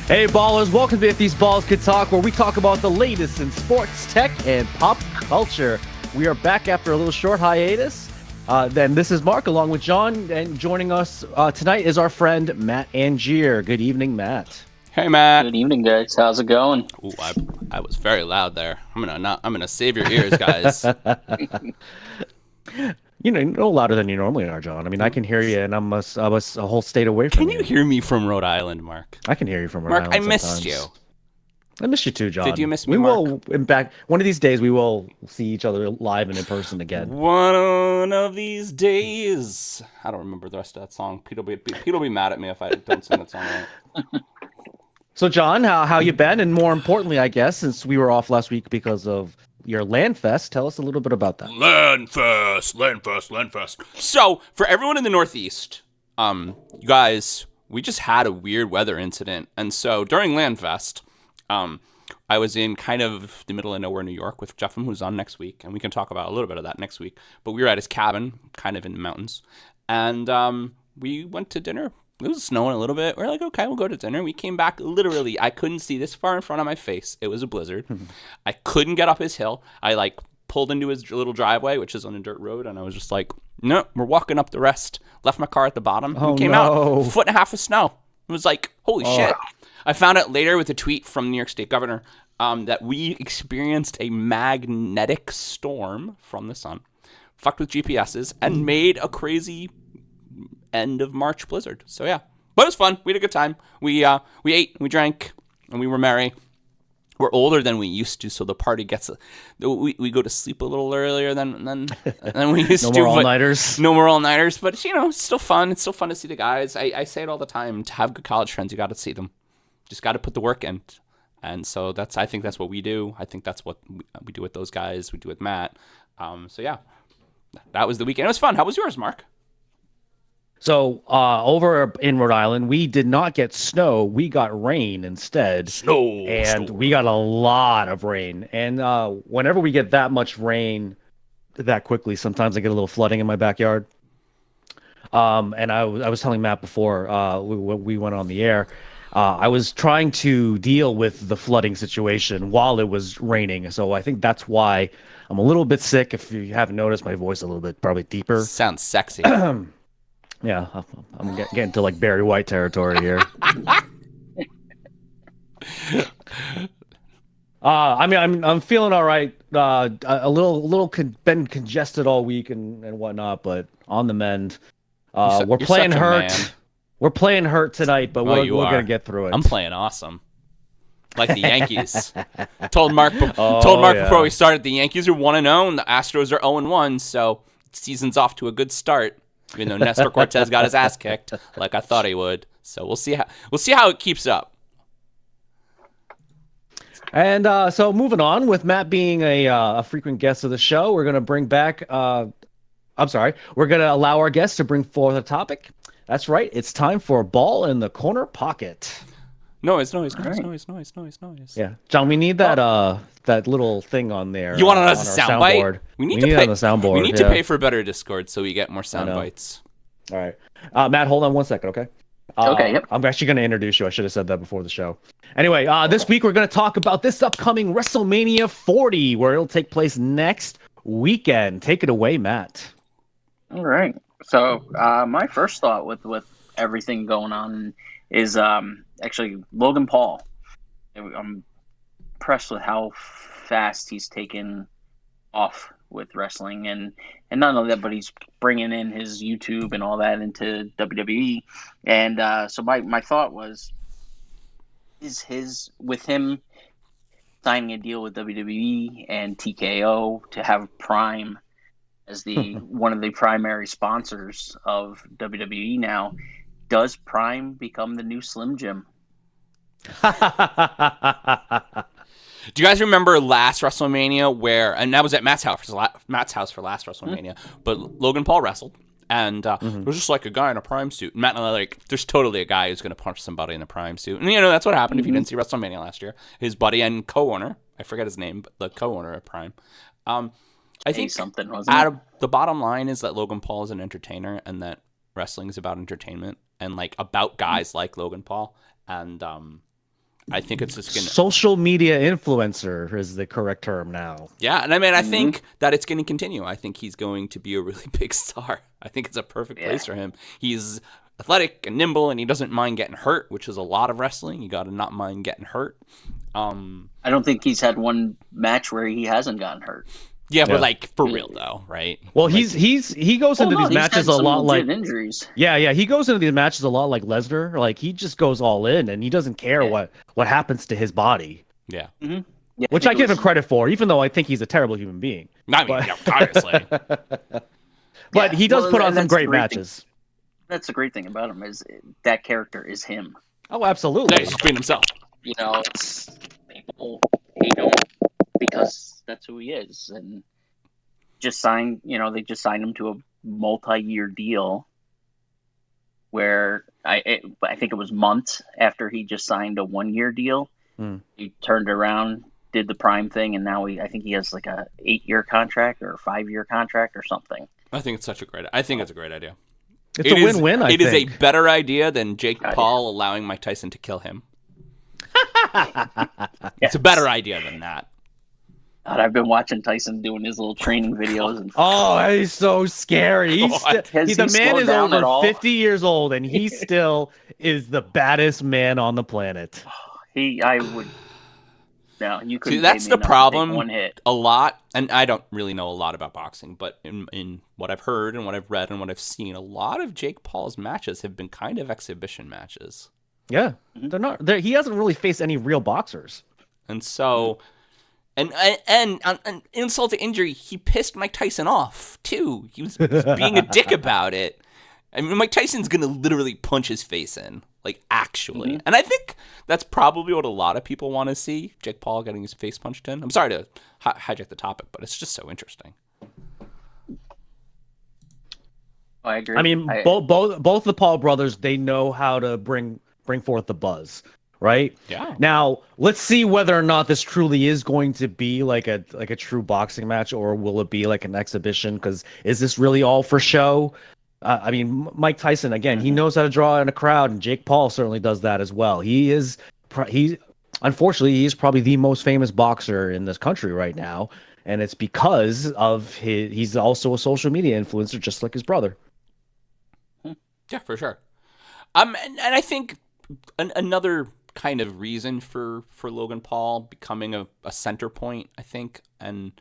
Hey ballers, welcome to If These Balls Could Talk, where we talk about the latest in sports, tech, and pop culture. We are back after a little short hiatus. Then this is Mark along with John, and joining us tonight is our friend Matt Angier. Good evening, Matt. Hey, Matt. Good evening, guys. How's it going? Ooh, I was very loud there. I'm gonna save your ears, guys. You're no louder than you normally are, John. I mean, I can hear you, and I was a whole state away from you. Can you hear me from Rhode Island, Mark? I can hear you from Rhode Mark, Island. I missed sometimes. you. I missed you too, John. Did you miss me, We Mark? will, in fact, one of these days we will see each other live and in person again. One of these days. I don't remember the rest of that song. Pete will be mad at me if I don't sing that song right. So, John, how you been? And more importantly, I guess, since we were off last week because of your Land Fest, tell us a little bit about that. Land Fest. So, for everyone in the Northeast, you guys, we just had a weird weather incident. And so, during Land Fest, I was in kind of the middle of nowhere, New York, with Jeffem, who's on next week. And we can talk about a little bit of that next week. But we were at his cabin, kind of in the mountains. And we went to dinner. It was snowing a little bit. We're like, okay, we'll go to dinner. We came back, literally, I couldn't see this far in front of my face. It was a blizzard. I couldn't get up his hill. I pulled into his little driveway, which is on a dirt road, and I was just like, no, we're walking up the rest. Left my car at the bottom. Oh, we came out, 1.5 foot of snow. It was like, holy shit. I found out later with a tweet from the New York State governor that we experienced a magnetic storm from the sun, fucked with GPSs, and made a crazy end of March blizzard. So yeah, but it was fun. We had a good time. We ate, we drank, and we were merry. We're older than we used to, so the party gets we go to sleep a little earlier than we used to. No more all-nighters. No more all-nighters, but it's still fun. It's still fun to see the guys. I say it all the time. To have good college friends, you got to see them. Just got to put the work in. And so I think that's what we do. I think that's what we do with those guys. We do with Matt. So yeah, that was the weekend. It was fun. How was yours, Mark? So over in Rhode Island, we did not get snow. We got rain instead. And we got a lot of rain. And whenever we get that much rain that quickly, sometimes I get a little flooding in my backyard. And I was telling Matt before we went on the air, I was trying to deal with the flooding situation while it was raining. So I think that's why I'm a little bit sick. If you haven't noticed, my voice a little bit probably deeper. Sounds sexy. Yeah, I'm getting to like Barry White territory here. I'm feeling all right. A little been congested all week and whatnot, but on the mend. We're playing hurt. We're playing hurt tonight, but we're gonna get through it. I'm playing awesome, like the Yankees. told Mark before we started, the Yankees are 1-0 and the Astros are 0-1, so season's off to a good start. Even though Nestor Cortez got his ass kicked, like I thought he would. So we'll see how it keeps up. And so moving on, with Matt being a frequent guest of the show, we're gonna bring back. We're gonna allow our guests to bring forth a topic. That's right. It's time for Ball in the Corner Pocket. Noise. Yeah, John, we need that little thing on there. You want it as a sound bite? We need to pay on the soundboard. We need to pay for better Discord so we get more sound bites. All right, Matt, hold on 1 second, okay? Okay. Yep. I'm actually going to introduce you. I should have said that before the show. Anyway, this week we're going to talk about this upcoming WrestleMania 40, where it'll take place next weekend. Take it away, Matt. All right. So my first thought with everything going on is actually Logan Paul. I'm impressed with how fast he's taken off with wrestling, and not only that, but he's bringing in his YouTube and all that into WWE. And so my thought was, with him signing a deal with WWE and TKO to have Prime as the one of the primary sponsors of WWE now, does Prime become the new Slim Jim? Do you guys remember last WrestleMania and that was at Matt's house for last WrestleMania, but Logan Paul wrestled, and there was just like a guy in a Prime suit. And Matt and I like, there's totally a guy who's going to punch somebody in a Prime suit. And that's what happened if you didn't see WrestleMania last year. His buddy and co-owner, I forget his name, but the co-owner of Prime. I think something, wasn't it? The bottom line is that Logan Paul is an entertainer, and that wrestling is about entertainment and like about guys like Logan Paul. And I think it's just gonna social media influencer is the correct term now. Yeah, and I mean, I think that it's going to continue. I think he's going to be a really big star. I think it's a perfect place for him. He's athletic and nimble, and he doesn't mind getting hurt, which is a lot of wrestling. You got to not mind getting hurt. I don't think he's had one match where he hasn't gotten hurt. Yeah, but like for real though, right? Well, like, he goes into these matches a lot like injuries. Yeah, he goes into these matches a lot like Lesnar. Like he just goes all in, and he doesn't care what happens to his body. Yeah. Mm-hmm. Yeah, which I give him credit for, even though I think he's a terrible human being. I mean, obviously. But he does put on some great matches. That's the great thing about him is that character is him. Oh, absolutely. Yeah, he's being himself. You know, it's people hate him because that's who he is, and they just signed him to a multi-year deal where I think it was months after he just signed a 1-year deal. He turned around, did the Prime thing, and now I think he has like a 8-year contract or a 5-year contract or something. I think it's a great idea. It's a win-win, I think. It is a better idea than Jake Paul allowing Mike Tyson to kill him. It's a better idea than that. God, I've been watching Tyson doing his little training videos. And he's so scary. The man is over 50 years old, and he still is the baddest man on the planet. No, you couldn't. See, that's the problem. One hit. A lot, and I don't really know a lot about boxing, but in what I've heard and what I've read and what I've seen, a lot of Jake Paul's matches have been kind of exhibition matches. Yeah, they're not. He hasn't really faced any real boxers, and so, and insult to injury, he pissed Mike Tyson off too. He was being a dick about it. I mean, Mike Tyson's gonna literally punch his face in, like actually. And I think that's probably what a lot of people want to see: Jake Paul getting his face punched in. I'm sorry to hijack the topic, but it's just so interesting. I agree. I mean, both the Paul brothers, they know how to bring forth the buzz, right? Yeah. Now let's see whether or not this truly is going to be like a true boxing match, or will it be like an exhibition? Because is this really all for show? I mean, Mike Tyson, again, he knows how to draw in a crowd, and Jake Paul certainly does that as well. Unfortunately, he's probably the most famous boxer in this country right now, and it's because of he's also a social media influencer, just like his brother. Yeah, for sure. And I think another kind of reason for Logan Paul becoming a center point, I think, and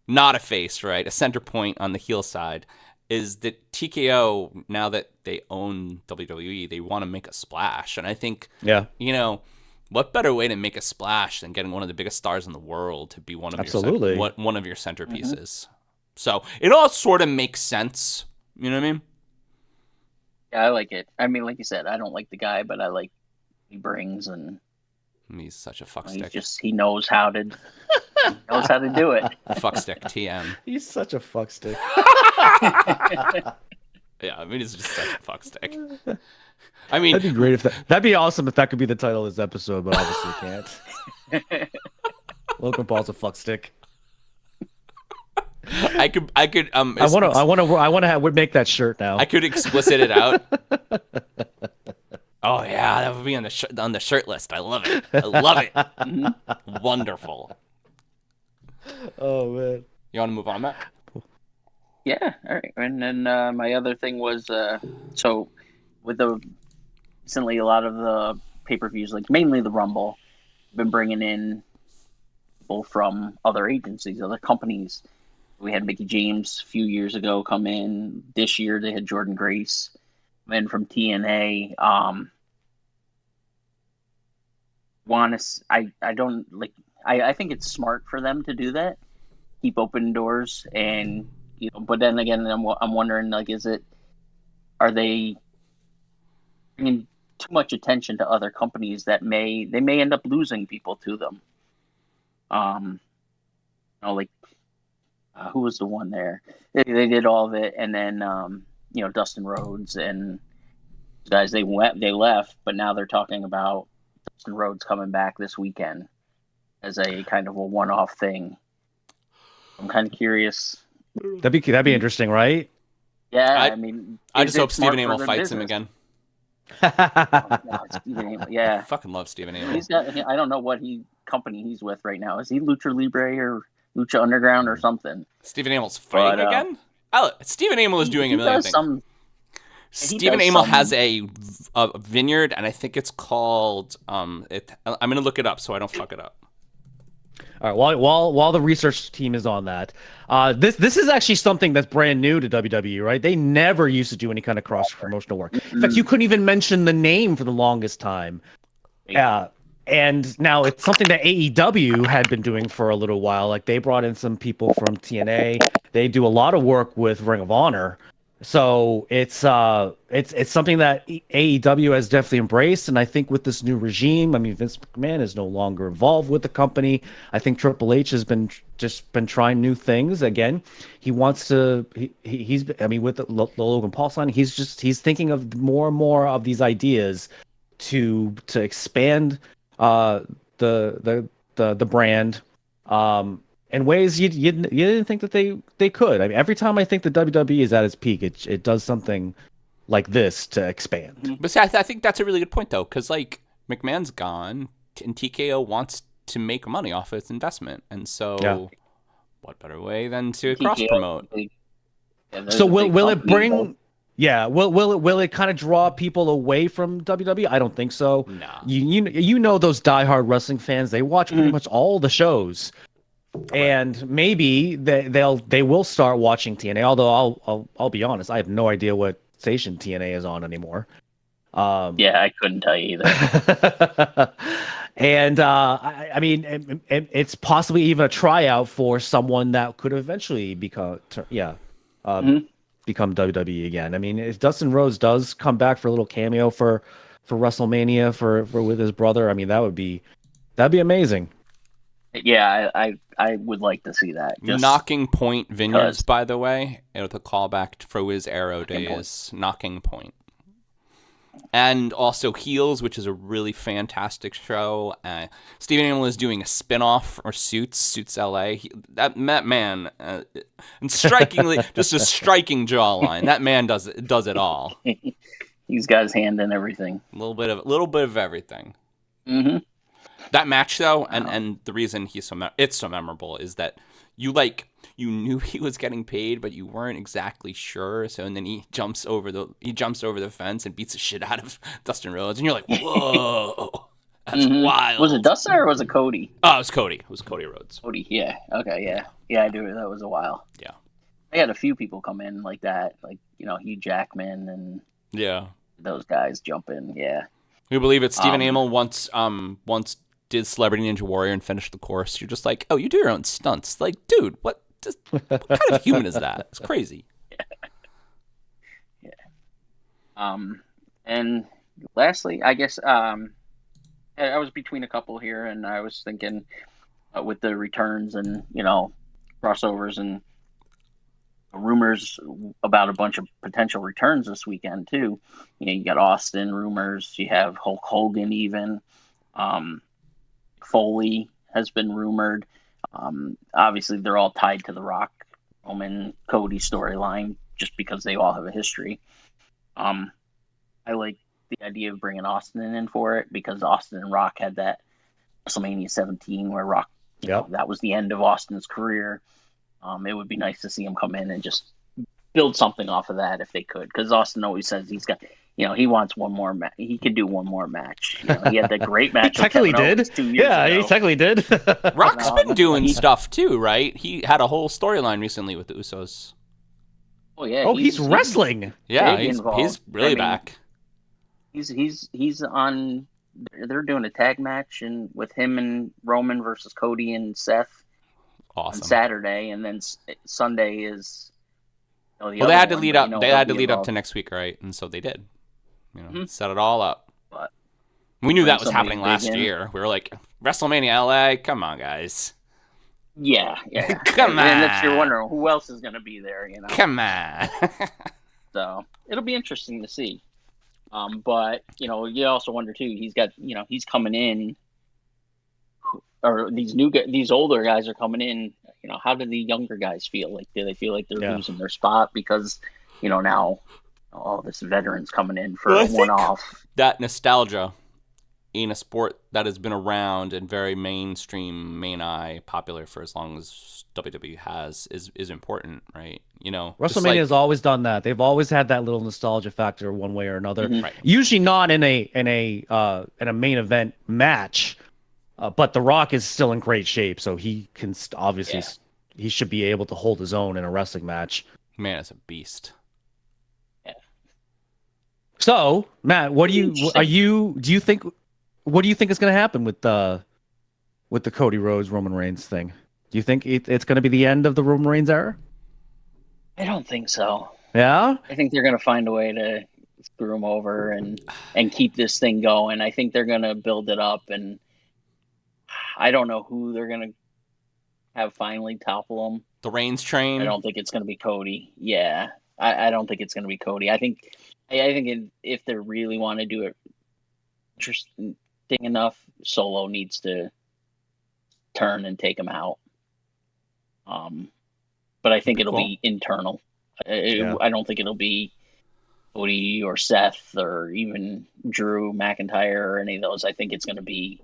not a face, right? A center point on the heel side is that TKO, now that they own WWE, they want to make a splash. And I think, what better way to make a splash than getting one of the biggest stars in the world to be one of your centerpieces? So it all sort of makes sense. You know what I mean? Yeah, I like it. I mean, like you said, I don't like the guy, but I like what he brings, and he's such a fuckstick. He knows how to do it. Fuckstick TM. He's such a fuckstick. Yeah, I mean, he's just such a fuckstick. I mean, that'd be great that'd be awesome if that could be the title of this episode, but obviously can't. Logan Paul's a fuckstick. I could. I want to make that shirt now. I could explicit it out. Oh yeah, that would be on the shirt list. I love it. I love it. Wonderful. Oh man. You want to move on, Matt? Yeah. All right. And then my other thing was so with recently a lot of the pay-per-views, like mainly the Rumble, been bringing in people from other agencies, other companies. We had Mickey James a few years ago come in. This year they had Jordan Grace come in from TNA. I think it's smart for them to do that, keep open doors, and but then again, I'm wondering, like, are they bringing too much attention to other companies that may end up losing people to them? Who was the one there? They did all of it, and then Dustin Rhodes and guys, they left, but now they're talking about Dustin Rhodes coming back this weekend as a kind of a one-off thing. I'm kind of curious. That'd be interesting, right? Yeah, I just hope Stephen Amell fights him again. Stephen Amell. Yeah, I fucking love Stephen Amell. he's got. I don't know what company he's with right now. Is he Lucha Libre or Lucha Underground or something? Stephen Amell's fighting again? Stephen Amell is doing a million things. Stephen Amell has a vineyard, and I think it's called. I'm gonna look it up so I don't fuck it up. All right. While the research team is on that, this is actually something that's brand new to WWE, right? They never used to do any kind of cross promotional work. In fact, you couldn't even mention the name for the longest time. And now it's something that AEW had been doing for a little while. Like they brought in some people from TNA. They do a lot of work with Ring of Honor. So it's something that AEW has definitely embraced, and I think with this new regime, I mean Vince McMahon is no longer involved with the company. I think Triple H has been trying new things again. He wants to. He's I mean with the Logan Paul sign, he's thinking of more and more of these ideas to expand the brand. In ways you didn't think that they could. I mean, every time I think the WWE is at its peak, it does something like this to expand. But see, I think that's a really good point, though, because like McMahon's gone, and TKO wants to make money off its investment, and so what better way than to cross promote? So will it bring? Yeah, will it kind of draw people away from WWE? I don't think so. Nah. You know those diehard wrestling fans, they watch pretty much all the shows. And maybe they will start watching TNA. Although I'll be honest, I have no idea what station TNA is on anymore. Yeah, I couldn't tell you either. And I mean, it's possibly even a tryout for someone that could eventually become WWE again. I mean, if Dustin Rhodes does come back for a little cameo for WrestleMania for with his brother, I mean that'd be amazing. Yeah, I would like to see that. Knocking Point Vineyards, by the way, with a callback for his Arrow days. Knocking Point. And also Heels, which is a really fantastic show. Stephen Amell is doing a spin-off for Suits LA. That man, and strikingly, just a striking jawline. That man does it all. He's got his hand in everything. A little bit of everything. Mm-hmm. That match, though, and the reason it's so memorable is that you knew he was getting paid, but you weren't exactly sure. So, and then he jumps over the fence and beats the shit out of Dustin Rhodes, and you're like, whoa, that's wild. Was it Dustin or was it Cody? Oh, it was Cody. It was Cody Rhodes. Cody, yeah, okay, yeah, I do. That was a while. Yeah, I had a few people come in like that, like Hugh Jackman and those guys jump in. Yeah, we believe it. Stephen Amell once did Celebrity Ninja Warrior and finished the course. You're just like, oh, you do your own stunts. Like, dude, what kind of human is that? It's crazy. Yeah. And lastly, I guess I was between a couple here, and I was thinking with the returns and crossovers and rumors about a bunch of potential returns this weekend too. You got Austin rumors. You have Hulk Hogan even. Foley has been rumored. Obviously, they're all tied to the Rock, Roman, Cody storyline just because they all have a history. I like the idea of bringing Austin in for it because Austin and Rock had that WrestleMania 17 where Rock, that was the end of Austin's career. It would be nice to see him come in and just build something off of that if they could, because Austin always says he's got, he wants one more match. He could do one more match. He had that great match. He technically did. 2 years ago. He technically did. Rock's been doing stuff too, right? He had a whole storyline recently with the Usos. Oh yeah. Oh, he's wrestling. Yeah, he's really back. He's on. They're doing a tag match and with him and Roman versus Cody and Seth. Awesome. On Saturday, and then Sunday is. They had to lead up. They had to lead up to next week, right? And so they did. Set it all up. But we knew that was happening last year. We were like, WrestleMania LA, come on, guys. Yeah. Come on. And if you're wondering who else is going to be there, Come on. So it'll be interesting to see. But you also wonder too. He's got he's coming in. Or these older guys are coming in. How do the younger guys feel? Like, do they feel like they're losing their spot because, now all this veterans coming in for a one-off. That nostalgia in a sport that has been around and very mainstream, popular for as long as WWE has is important, right? You know, WrestleMania has always done that. They've always had that little nostalgia factor one way or another. Mm-hmm. Right. Usually not in a main event match, but The Rock is still in great shape, so he can obviously he should be able to hold his own in a wrestling match. Man, it's a beast. Yeah. So, Matt, what do you think is going to happen with the Cody Rhodes Roman Reigns thing? Do you think it's going to be the end of the Roman Reigns era? I don't think so. Yeah? I think they're going to find a way to screw him over and keep this thing going. I think they're going to build it up, and I don't know who they're going to have finally topple him. The Reigns train? I don't think it's going to be Cody. Yeah. I don't think it's going to be Cody. I think if they really want to do it interesting enough, Solo needs to turn and take him out. But I think it'll be internal. I don't think it'll be Cody or Seth or even Drew McIntyre or any of those. I think it's going to be,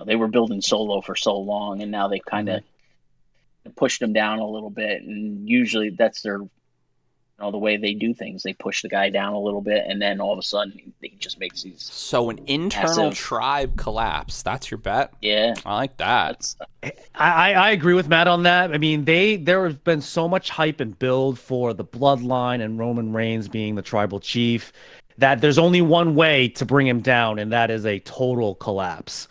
they were building Solo for so long, and now they've kind of pushed him down a little bit. And usually that's their, the way they do things. They push the guy down a little bit, and then all of a sudden he just makes these. So an internal tribe collapse. That's your bet? Yeah. I like that. I agree with Matt on that. I mean, there has been so much hype and build for the bloodline and Roman Reigns being the tribal chief that there's only one way to bring him down, and that is a total collapse.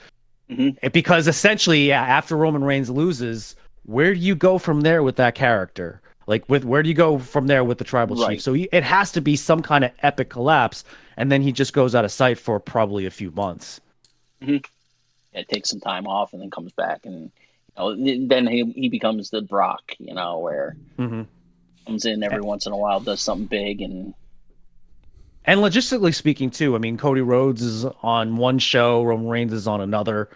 Mm-hmm. Because essentially, after Roman Reigns loses, where do you go from there with that character? Like, where do you go from there with the tribal chief? So it has to be some kind of epic collapse, and then he just goes out of sight for probably a few months. Mm-hmm. Yeah, takes some time off and then comes back, and then he becomes the Brock, where comes in every once in a while, does something big, and logistically speaking too. I mean, Cody Rhodes is on one show, Roman Reigns is on another.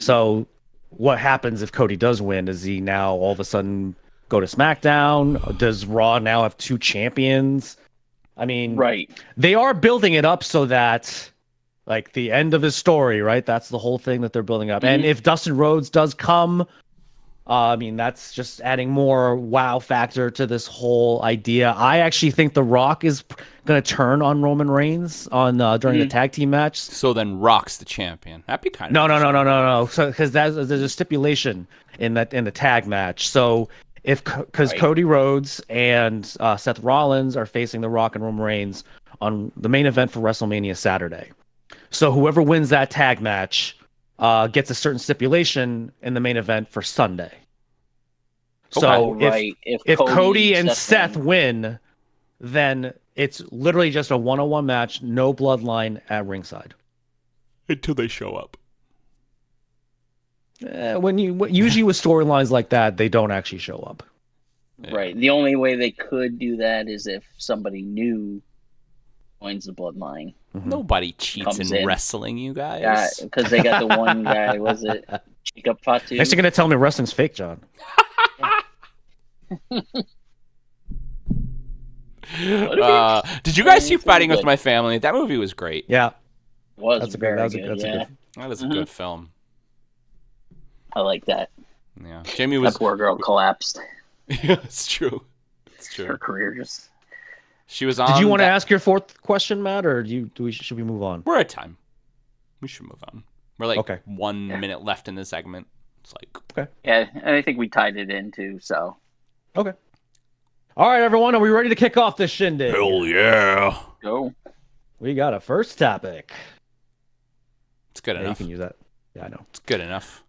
So what happens if Cody does win? Does he now all of a sudden go to SmackDown? Does Raw now have two champions? I mean, they are building it up so that, like, the end of his story, right? That's the whole thing that they're building up. And if Dustin Rhodes does come, I mean, that's just adding more wow factor to this whole idea. I actually think The Rock is going to turn on Roman Reigns on during the tag team match. So then Rock's the champion. That'd be kind of no. So because there's a stipulation in the tag match. So because Cody Rhodes and Seth Rollins are facing The Rock and Roman Reigns on the main event for WrestleMania Saturday. So whoever wins that tag match gets a certain stipulation in the main event for Sunday. So if Cody and Seth win, then it's literally just a one-on-one match, no bloodline at ringside. Until they show up. Usually with storylines like that, they don't actually show up. Right. The only way they could do that is if somebody new joins the bloodline. Mm-hmm. Nobody cheats in wrestling, you guys. Yeah, because they got the one guy. Was it Jacob Fatu? Next, you're gonna tell me wrestling's fake, John. Did you guys see Fighting with My Family? That movie was great. Yeah, that's very good. That is a good film. I like that. Yeah, Jamie was. That poor girl collapsed. Yeah, it's true. It's true. Her career just. She was on. Did you want to ask your fourth question, Matt, or should we move on? We're at time. We should move on. We're like 1 minute left in the segment. It's like okay. Yeah, and I think we tied it in too. So. Okay. All right, everyone, are we ready to kick off this shindig? Hell yeah! Go. We got a first topic. It's good enough. You can use that. Yeah, I know. It's good enough.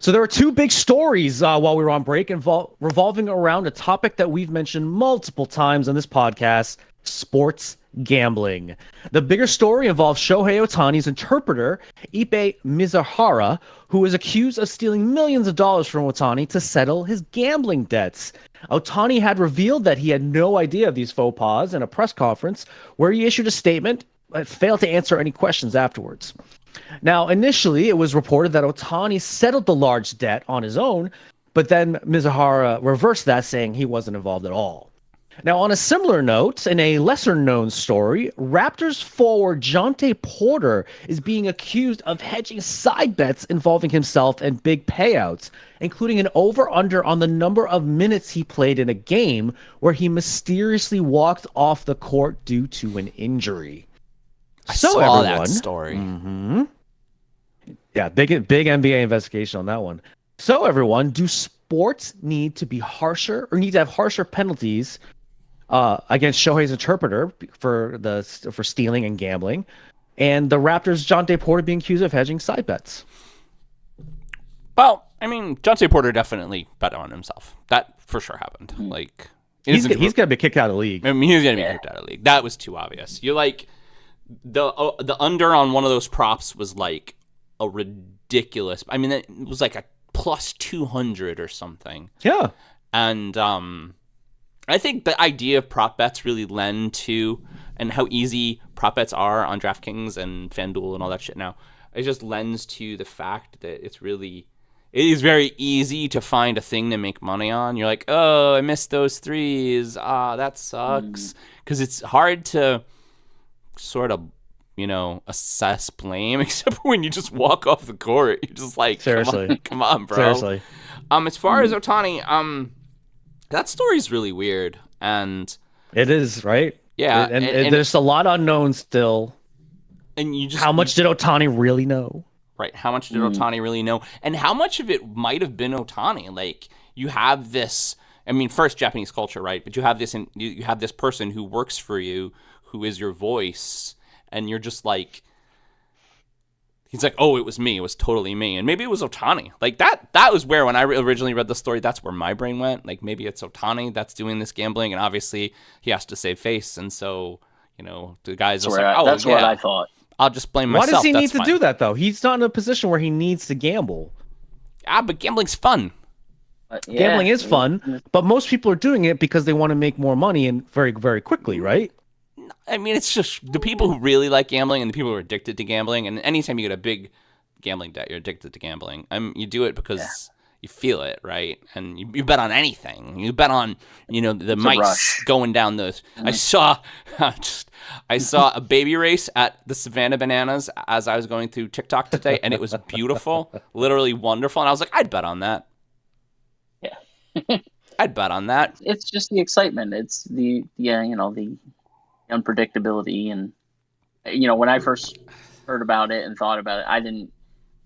So there were two big stories while we were on break revolving around a topic that we've mentioned multiple times on this podcast, sports gambling. The bigger story involves Shohei Ohtani's interpreter, Ippei Mizuhara, who was accused of stealing millions of dollars from Ohtani to settle his gambling debts. Ohtani had revealed that he had no idea of these faux pas in a press conference where he issued a statement but failed to answer any questions afterwards. Now, initially, it was reported that Ohtani settled the large debt on his own, but then Mizuhara reversed that, saying he wasn't involved at all. Now, on a similar note, in a lesser-known story, Raptors forward Jonte Porter is being accused of hedging side bets involving himself and big payouts, including an over-under on the number of minutes he played in a game where he mysteriously walked off the court due to an injury. I saw that story. Yeah, big NBA investigation on that one. So, everyone, do sports need to be harsher or need to have harsher penalties against Shohei's interpreter for stealing and gambling, and the Raptors' Jonte Porter being accused of hedging side bets? Well, I mean, Jonte Porter definitely bet on himself. That for sure happened. Like, he's gonna be kicked out of the league. I mean, he's gonna be kicked out of the league. That was too obvious. You're like the under on one of those props was like a ridiculous. I mean, it was like a plus 200 or something. Yeah, and I think the idea of prop bets really lend to, and how easy prop bets are on DraftKings and FanDuel and all that shit now, it just lends to the fact that it is very easy to find a thing to make money on. You're like, oh, I missed those threes. That sucks. Because it's hard to sort of, assess blame, except when you just walk off the court. You're just like, seriously, come on, bro. Seriously. As far as Ohtani, that story's really weird, and it is, right? Yeah, and there's a lot unknown still. And you just how much did Ohtani really know? Right, how much did Ohtani really know, and how much of it might have been Ohtani? Like, you have this. I mean, first Japanese culture, right? But you have this person who works for you, who is your voice, and you're just like. He's like, oh, it was me. It was totally me. And maybe it was Ohtani. Like, that was where, when I originally read the story, that's where my brain went. Like, maybe it's Ohtani that's doing this gambling, and obviously he has to save face. And so, the guy's just like, oh, that's what I thought. I'll just blame myself. Why does he need to do that, though? He's not in a position where he needs to gamble. But gambling's fun. Gambling is fun, but most people are doing it because they want to make more money and very, very quickly, right? I mean, it's just the people who really like gambling and the people who are addicted to gambling. And anytime you get a big gambling debt, you're addicted to gambling. You do it because you feel it, right? And you bet on anything. You bet on, the mice going down those. I saw a baby race at the Savannah Bananas as I was going through TikTok today, and it was beautiful, literally wonderful. And I was like, I'd bet on that. Yeah. I'd bet on that. It's just the excitement. It's the unpredictability, and when I first heard about it and thought about it, I didn't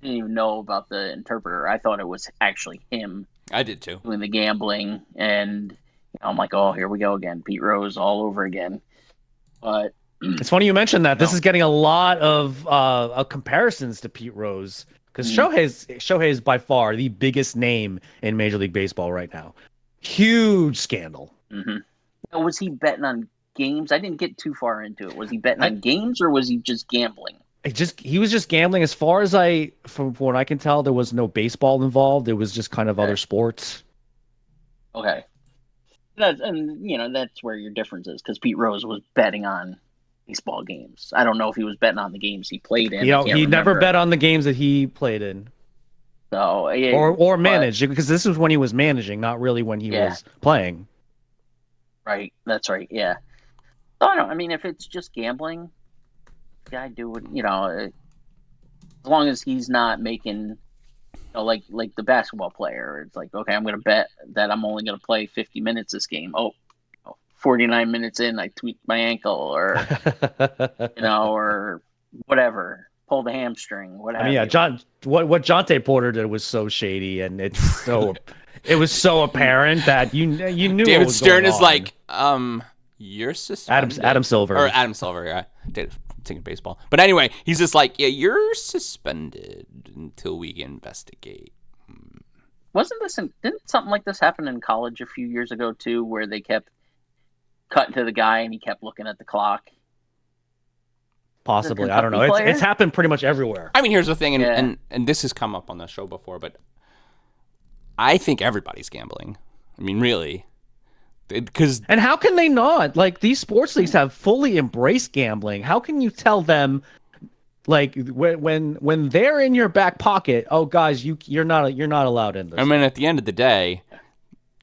even know about the interpreter. I thought it was actually him. I did too. Doing the gambling, and I'm like, oh, here we go again, Pete Rose all over again. But it's funny you mentioned that. This is getting a lot of comparisons to Pete Rose, because Shohei is by far the biggest name in Major League Baseball right now. Huge scandal. Now, was he betting on games? I didn't get too far into it. Was he betting on games, or was he just gambling? He was just gambling. As far as from what I can tell, there was no baseball involved. It was just kind of other sports. Okay. That's where your difference is, because Pete Rose was betting on baseball games. I don't know if he was betting on the games he played in. He never bet on the games that he played in. So, or managed, because this was when he was managing, not really when he was playing. Right. That's right. Yeah. So, I mean, if it's just gambling, guy do it. As long as he's not making, like the basketball player, it's like, okay, I'm going to bet that I'm only going to play 50 minutes this game. 49 minutes in, I tweaked my ankle, or or whatever, pulled a hamstring, whatever. I mean, what Jonte Porter did was so shady, and it was so apparent that you knew. David what was Stern going is on. like, you're suspended. Adam Silver, yeah. Thinking baseball, but anyway, he's just like, yeah, you're suspended until we investigate. Didn't something like this happen in college a few years ago too, where they kept cutting to the guy and he kept looking at the clock? Possibly, I don't know. It's happened pretty much everywhere. I mean, here's the thing, and this has come up on the show before, but I think everybody's gambling. I mean, really. And how can they not? Like, these sports leagues have fully embraced gambling. How can you tell them, like, when they're in your back pocket, oh guys, you're not allowed in this? I mean, at the end of the day,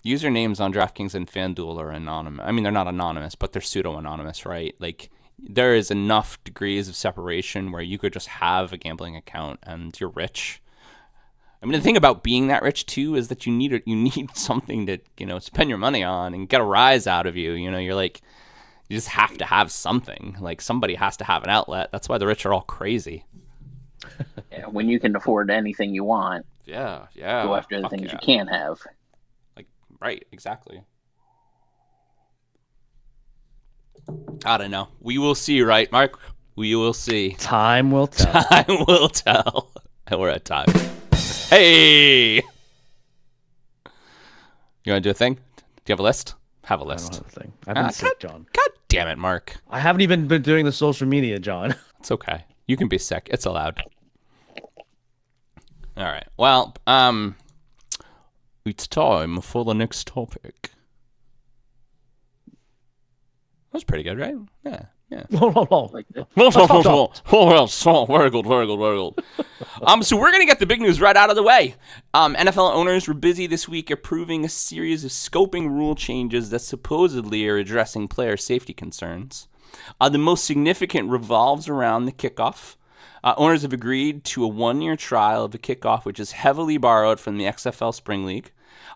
usernames on DraftKings and FanDuel are anonymous. I mean, they're not anonymous, but they're pseudo-anonymous, right? Like, there is enough degrees of separation where you could just have a gambling account and you're rich. I mean, the thing about being that rich too is that you need something to, spend your money on and get a rise out of you. You're like, you just have to have something. Like, somebody has to have an outlet. That's why the rich are all crazy. Yeah, when you can afford anything you want. Yeah. Go after the things you can't have. Like, right, exactly. I don't know. We will see, right, Mark? We will see. Time will tell. Time will tell. We're at time. Hey! You want to do a thing? Do you have a list? Have a list. I don't have a thing. I've been sick, John. God damn it, Mark. I haven't even been doing the social media, John. It's okay. You can be sick. It's allowed. All right. Well, it's time for the next topic. That was pretty good, right? Yeah. Like that. Very good. So we're going to get the big news right out of the way. NFL owners were busy this week approving a series of scoping rule changes that supposedly are addressing player safety concerns. The most significant revolves around the kickoff. Owners have agreed to a 1-year trial of the kickoff, which is heavily borrowed from the XFL Spring League.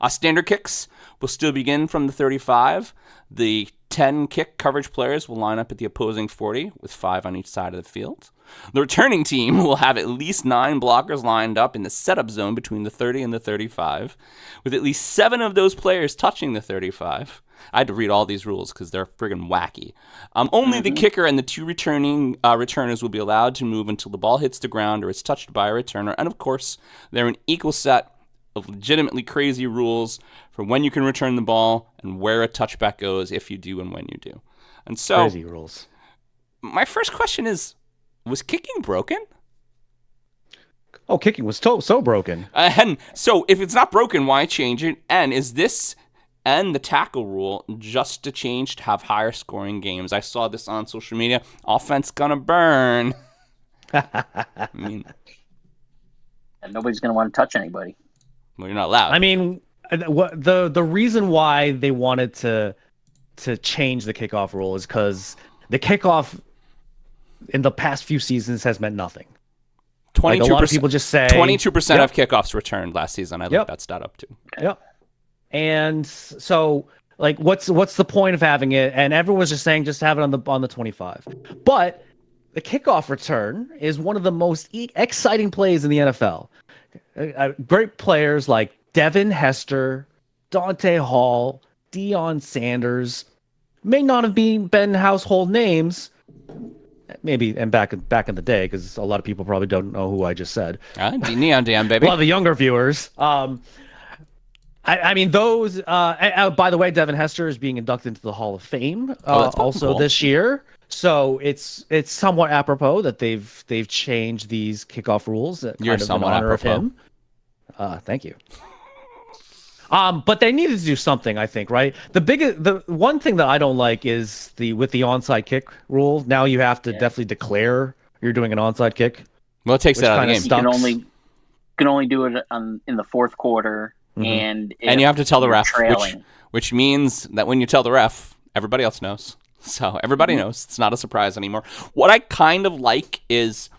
Standard kicks will still begin from the 35. The 10 kick coverage players will line up at the opposing 40, with 5 on each side of the field. The returning team will have at least 9 blockers lined up in the setup zone between the 30 and the 35, with at least 7 of those players touching the 35. I had to read all these rules because they're friggin' wacky. Only the kicker and the 2 returning returners will be allowed to move until the ball hits the ground or is touched by a returner. And of course, they're an equal set of legitimately crazy rules for when you can return the ball and where a touchback goes if you do and when you do. And so, Crazy rules. My first question is, was kicking broken? Oh, kicking was so broken. And so if it's not broken, why change it? And is this and the tackle rule just to change to have higher scoring games? I saw this on social media. Offense gonna burn. I mean, And nobody's going to want to touch anybody. well, you're not allowed. I mean, the reason why they wanted to change the kickoff rule is because the kickoff in the past few seasons has meant nothing. 22%. Like, a lot of people just say 22% of kickoffs returned last season. I looked that stat up too. Yep. And so, like, what's the point of having it? And everyone's just saying just have it on the 25. But the kickoff return is one of the most exciting plays in the NFL. Great players like Devin Hester, Dante Hall, Deion Sanders may not have been household names. Maybe, and back in the day, because a lot of people probably don't know who I just said. Neon Dan, baby. A lot of the younger viewers. I mean, those. By the way, Devin Hester is being inducted into the Hall of Fame also cool. this year. So it's somewhat apropos that they've changed these kickoff rules. That You're kind of somewhat in honor apropos. of him. Thank you. But they needed to do something, I think, right? The one thing that I don't like is with the onside kick rule. Now you have to definitely declare you're doing an onside kick. Well, it takes that out of the game. You can only do it in the fourth quarter, and you have to tell the you're ref, trailing. which means that when you tell the ref, everybody else knows. So everybody knows. It's not a surprise anymore. What I kind of like is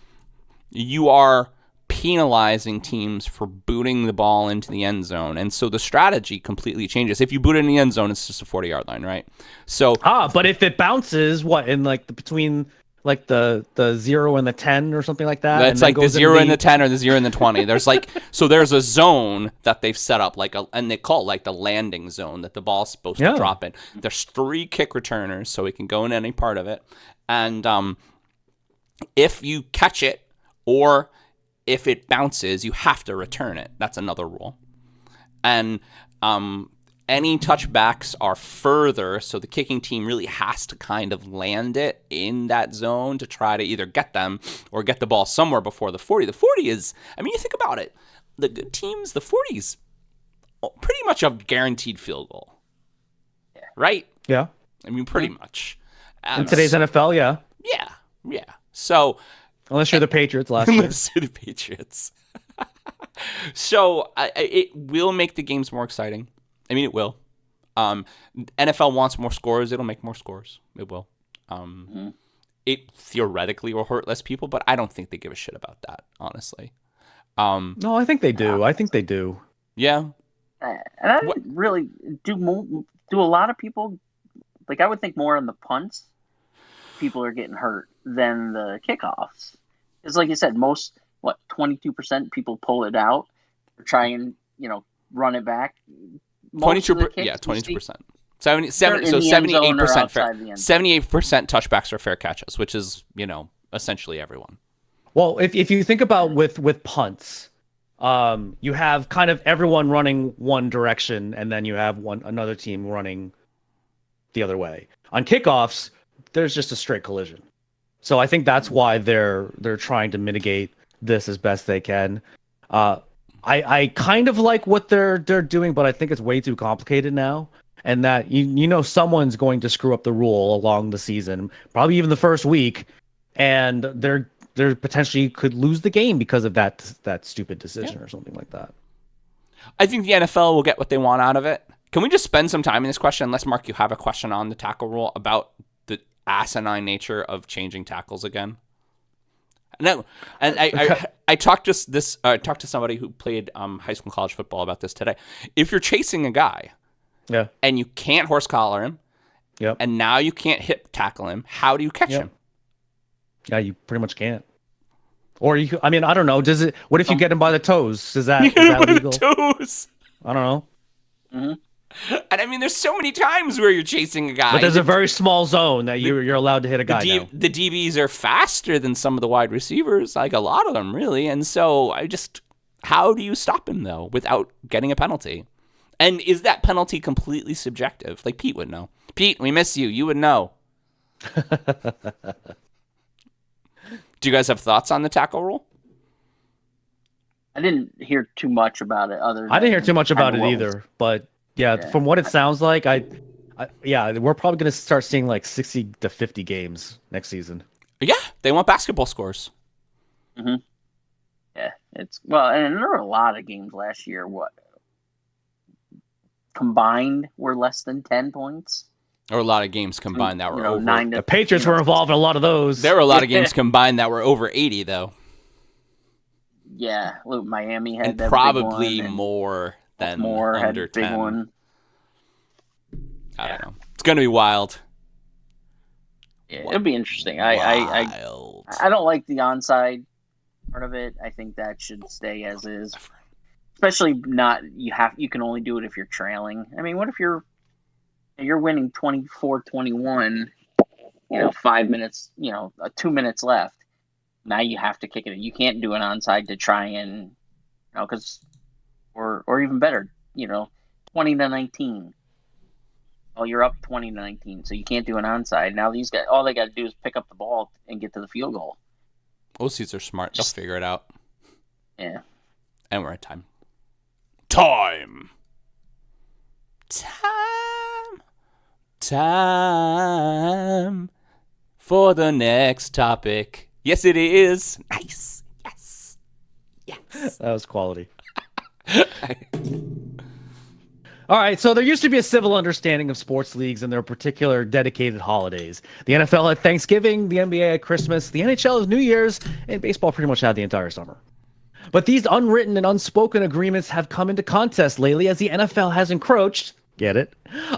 you are penalizing teams for booting the ball into the end zone. And so the strategy completely changes. If you boot it in the end zone, it's just a 40-yard line, right? So but if it bounces, in like between like the 0 and the 10 or something like that? That's like the 0 and the 10 or the 0 and the 20. There's there's a zone that they've set up, and they call it like the landing zone that the ball's supposed to drop in. There's 3 kick returners, so it can go in any part of it. And if you catch it or if it bounces, you have to return it. That's another rule. And any touchbacks are further, so the kicking team really has to kind of land it in that zone to try to either get them or get the ball somewhere before the 40. The 40 is, I mean, you think about it, the good teams, the 40 is pretty much a guaranteed field goal. Right? Yeah. I mean, pretty much. In today's NFL, yeah. Yeah. So, unless you're the Patriots last year. Unless you're the Patriots. So, it will make the games more exciting. I mean, it will. NFL wants more scores. It'll make more scores. It will. It theoretically will hurt less people, but I don't think they give a shit about that, honestly. No, I think they do. I think they do. Yeah. And I didn't really do a lot of people, like I would think more on the punts, people are getting hurt than the kickoffs. It's like you said, 22% people pull it out or try and, run it back. 22%. Yeah, 22%. 78%. 78% touchbacks are fair catches, which is, essentially everyone. Well, if you think about with punts, you have kind of everyone running one direction, and then you have another team running the other way. On kickoffs, there's just a straight collision. So I think that's why they're trying to mitigate this as best they can. I kind of like what they're doing, but I think it's way too complicated now. And that someone's going to screw up the rule along the season, probably even the first week, and they're potentially could lose the game because of that stupid decision or something like that. I think the NFL will get what they want out of it. Can we just spend some time in this question, unless, Mark, you have a question on the tackle rule about the asinine nature of changing tackles again? No, and I talked to somebody who played high school and college football about this today. If you're chasing a guy, and you can't horse collar him, and now you can't hip tackle him, how do you catch him? Yeah, you pretty much can't. Or I don't know. What if you get him by the toes? Is that legal? Toes. I don't know. Mm-hmm. And there's so many times where you're chasing a guy. But there's a very small zone that you're allowed to hit a guy now. The DBs are faster than some of the wide receivers, like a lot of them, really. And so how do you stop him, though, without getting a penalty? And is that penalty completely subjective? Like Pete would know. Pete, we miss you. You would know. Do you guys have thoughts on the tackle rule? I didn't hear too much about it. I didn't hear too much about it either. But from what it sounds like, we're probably going to start seeing like 60 to 50 games next season. Yeah, they want basketball scores. Mm-hmm. Yeah, and there were a lot of games last year. What combined were less than 10 points. Or a lot of games combined that were over. The Patriots were involved in a lot of those. There were a lot of games combined that were over 80, though. Yeah, Miami had that probably big one, more than Baltimore under had a big 10. One. I don't know. It's going to be wild. Yeah, it'll be interesting. I don't like the onside part of it. I think that should stay as is. Especially not you can only do it if you're trailing. What if you're winning 24-21, 5 minutes, 2 minutes left. Now you have to kick it. You can't do an onside to try and, or even better, 20-19. Oh, you're up 20-19, so you can't do an onside. Now these guys, all they got to do is pick up the ball and get to the field goal. OCs are smart. They'll figure it out. Yeah. And we're at time. Time for the next topic. Yes, it is. Nice. Yes. That was quality. All right, so there used to be a civil understanding of sports leagues and their particular dedicated holidays. The NFL had Thanksgiving, the NBA had Christmas, the NHL has New Year's, and baseball pretty much had the entire summer. But these unwritten and unspoken agreements have come into contest lately as the NFL has encroached, get it,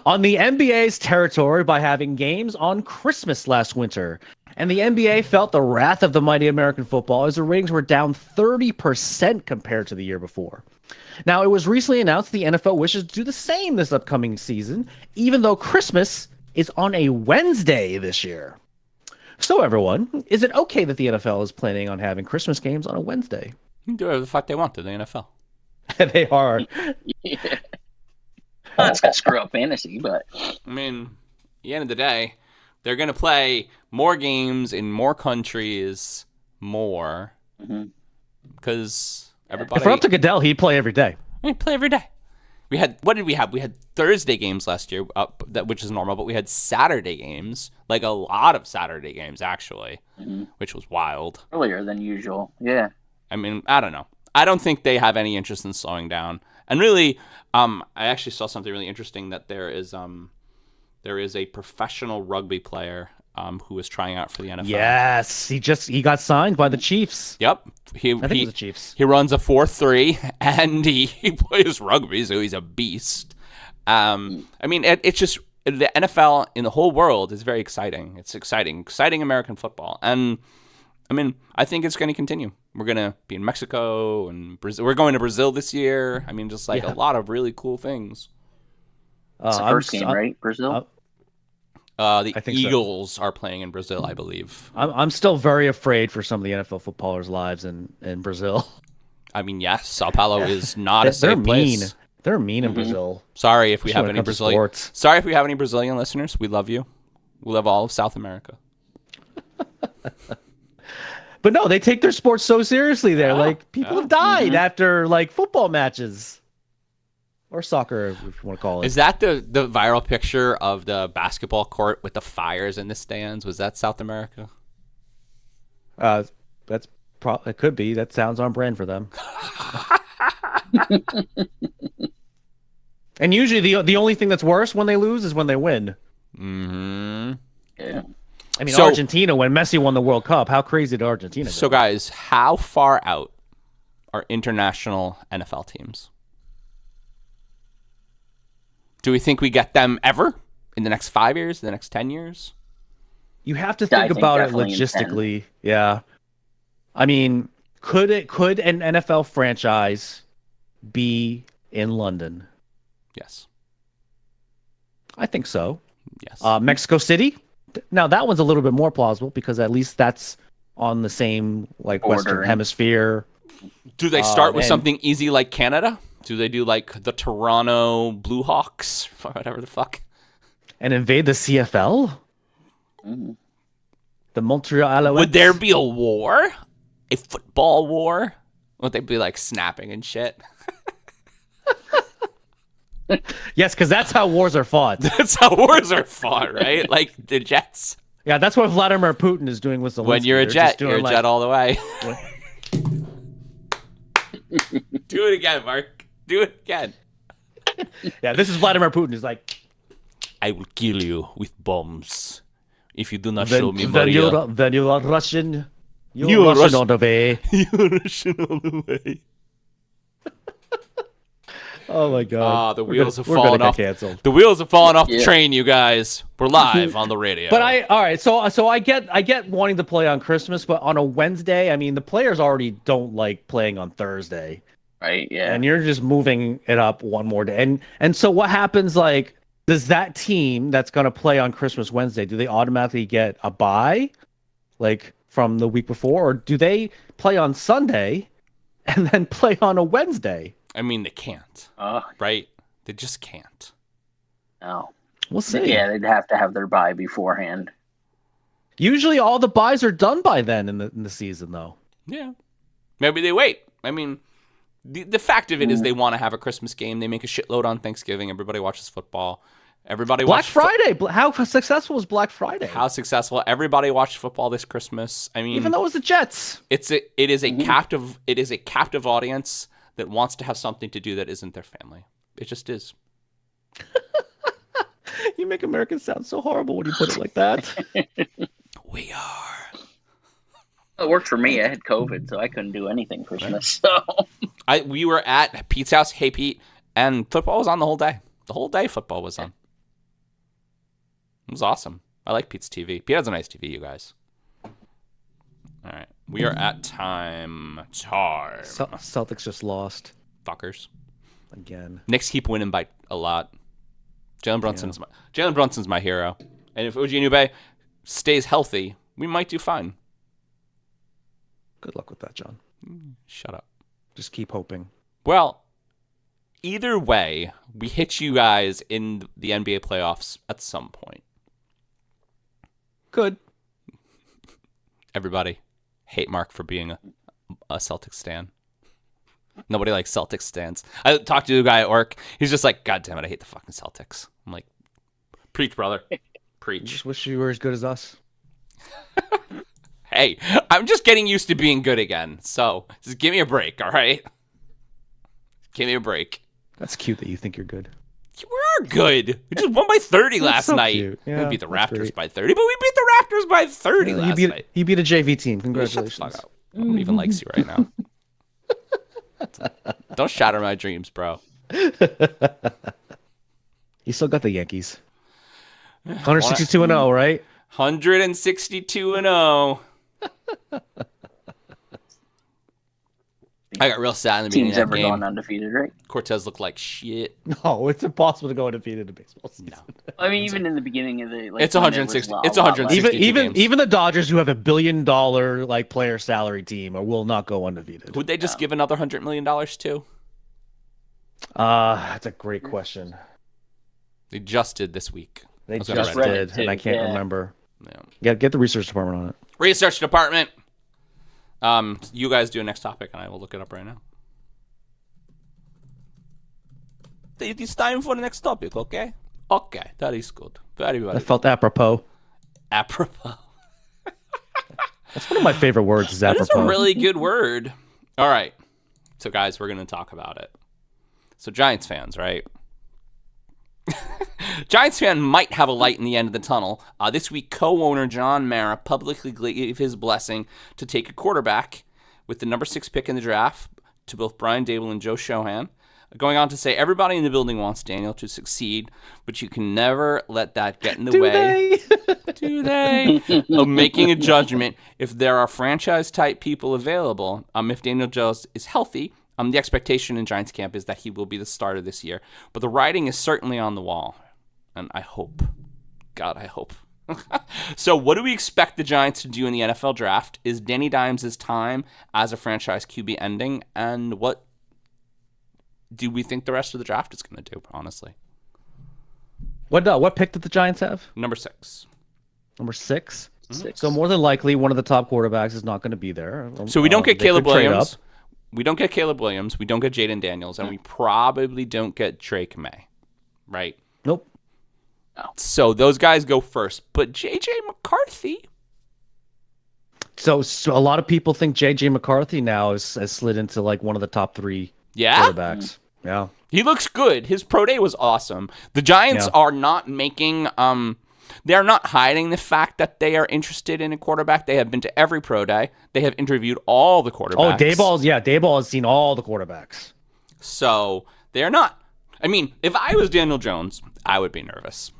on the NBA's territory by having games on Christmas last winter. And the NBA felt the wrath of the mighty American football as the ratings were down 30% compared to the year before. Now, it was recently announced the NFL wishes to do the same this upcoming season, even though Christmas is on a Wednesday this year. So, everyone, is it okay that the NFL is planning on having Christmas games on a Wednesday? You can do whatever the fuck they want to the NFL. They are. Yeah. Well, it's going to screw up fantasy, but... at the end of the day, they're going to play more games in more countries more. Because everybody... If we're up to Goodell, he'd play every day. He'd play every day. What did we have? We had Thursday games last year, which is normal, but we had Saturday games, like a lot of Saturday games, actually, which was wild. Earlier than usual, yeah. I don't know. I don't think they have any interest in slowing down. And really, I actually saw something really interesting that there is a professional rugby player who is trying out for the NFL. Yes, he got signed by the Chiefs. Yep. I think it was the Chiefs. He runs a 4.3 and he plays rugby, so he's a beast. I mean, it's just the NFL in the whole world is very exciting. It's exciting American football. And I mean, I think it's going to continue. We're going to be in Mexico and Brazil. We're going to Brazil this year. I mean, just like a lot of really cool things. It's the first game, right? Brazil? The Eagles are playing in Brazil, I believe. I'm still very afraid for some of the NFL footballers' lives in Brazil. I mean, yes, Sao Paulo is not a safe place. They're mean in Brazil. Sorry if we have any Brazilian listeners. We love you. We love all of South America. But no, they take their sports so seriously there. Like people have died after like football matches. Or soccer, if you want to call it. Is that the viral picture of the basketball court with the fires in the stands? Was that South America? It could be. That sounds on brand for them. And usually the only thing that's worse when they lose is when they win. Mm-hmm. Yeah. I mean, Argentina, when Messi won the World Cup, how crazy did Argentina go? So, guys, how far out are international NFL teams? Do we think we get them ever in the next 5 years, the next 10 years? You have to think about it logistically. Yeah. I mean, could an NFL franchise be in London? Yes. I think so. Yes. Mexico City? Now, that one's a little bit more plausible because at least that's on the same like Western Hemisphere. Do they start with something easy like Canada? Do they do like the Toronto Blue Hawks, whatever the fuck, and invade the CFL? The Montreal Alouettes? Would there be a war, a football war? Would they be like snapping and shit? Yes, because that's how wars are fought. That's how wars are fought, right? Like the Jets. Yeah, that's what Vladimir Putin is doing with Zelensky. When you're a Jet, you're a Jet all the way. Do it again, Mark. Do it again. Yeah, this is Vladimir Putin. He's like, I will kill you with bombs if you do not show me Maria. Then you are Russian. You're Russian all the way. You're Russian all the way. Oh my god! The wheels have fallen off. The wheels have fallen off the train, you guys. We're live on the radio. But all right. So I get wanting to play on Christmas, but on a Wednesday, I mean, the players already don't like playing on Thursday, right? Yeah. And you're just moving it up one more day. And so what happens? Like, does that team that's gonna play on Christmas Wednesday, do they automatically get a bye, like from the week before, or do they play on Sunday and then play on a Wednesday? I mean, they can't, right? They just can't. No. We'll see. Yeah, they'd have to have their bye beforehand. Usually all the buys are done by then in the season, though. Yeah. Maybe they wait. I mean, the fact of it is they want to have a Christmas game. They make a shitload on Thanksgiving. Everybody watches football. Black Friday. How successful was Black Friday? How successful? Everybody watched football this Christmas. I mean, even though it was the Jets. It is a captive audience that wants to have something to do that isn't their family. It just is. You make Americans sound so horrible when you put it like that. We are. It worked for me. I had COVID, so I couldn't do anything Christmas. So we were at Pete's house. Hey, Pete. And football was on the whole day. The whole day football was on. It was awesome. I like Pete's TV. Pete has a nice TV, you guys. All right. We are at time. Celtics just lost. Fuckers. Again. Knicks keep winning by a lot. Jalen Brunson's my hero. And if OG Anunoby stays healthy, we might do fine. Good luck with that, John. Shut up. Just keep hoping. Well, either way, we hit you guys in the NBA playoffs at some point. Good. Everybody, hate Mark for being a Celtics stan. Nobody likes Celtics stans. I talked to a guy at work. He's just like, God damn it, I hate the fucking Celtics. I'm like, preach, brother. Preach. I just wish you were as good as us. Hey, I'm just getting used to being good again. So just give me a break, all right? Give me a break. That's cute that you think you're good. We are good. We just won by 30 last so night. cute. Yeah, we beat the that's Raptors great. by 30, but we beat the Raptors by 30 last night. You beat a JV team. Shut Congratulations. the fuck up. Nobody even likes you right now. Don't shatter my dreams, bro. You still got the Yankees. 162-0, right? 162-0. I got real sad in the beginning Team's of that ever game. gone undefeated, right? Cortez looked like shit. No, it's impossible to go undefeated in baseball season. I mean, even in the beginning of the It's when 160 it was it's a lot 160. less. Even the Dodgers, who have $1 billion like player salary team, will not go undefeated. Would they just give another $100 million to? That's a great question. They just did this week. They was gonna just read it did, too, and I can't yeah. remember. Yeah. Get the research department on it. Research department. You guys do a next topic, and I will look it up right now. It is time for the next topic, okay? Okay, that is good. Very well. I felt apropos. Apropos. That's one of my favorite words. Is That apropos. is a really good word. All right. So, guys, we're going to talk about it. So, Giants fans, right? Giants fan might have a light in the end of the tunnel. This week, co-owner John Mara publicly gave his blessing to take a quarterback with the number 6 pick in the draft to both Brian Dable and Joe Shohan. Going on to say, everybody in the building wants Daniel to succeed, but you can never let that get in the way. Do they? Of making a judgment if there are franchise-type people available. If Daniel Jones is healthy, the expectation in Giants camp is that he will be the starter this year. But the writing is certainly on the wall. And I hope. God, I hope. So what do we expect the Giants to do in the NFL draft? Is Danny Dimes' time as a franchise QB ending? And what do we think the rest of the draft is going to do, honestly? What pick did the Giants have? Number 6. Number 6? 6. So more than likely, one of the top quarterbacks is not going to be there. So we don't get They Caleb could trade Williams. up. We don't get Caleb Williams. We don't get Jaden Daniels. And we probably don't get Drake May. Right? Nope. So those guys go first. But J.J. McCarthy... So a lot of people think J.J. McCarthy now has slid into like one of the top 3 Yeah? quarterbacks. Yeah. He looks good. His pro day was awesome. The Giants are not making they're not hiding the fact that they are interested in a quarterback. They have been to every pro day. They have interviewed all the quarterbacks. Oh, Dayball has seen all the quarterbacks. So they're not. I mean, if I was Daniel Jones, I would be nervous.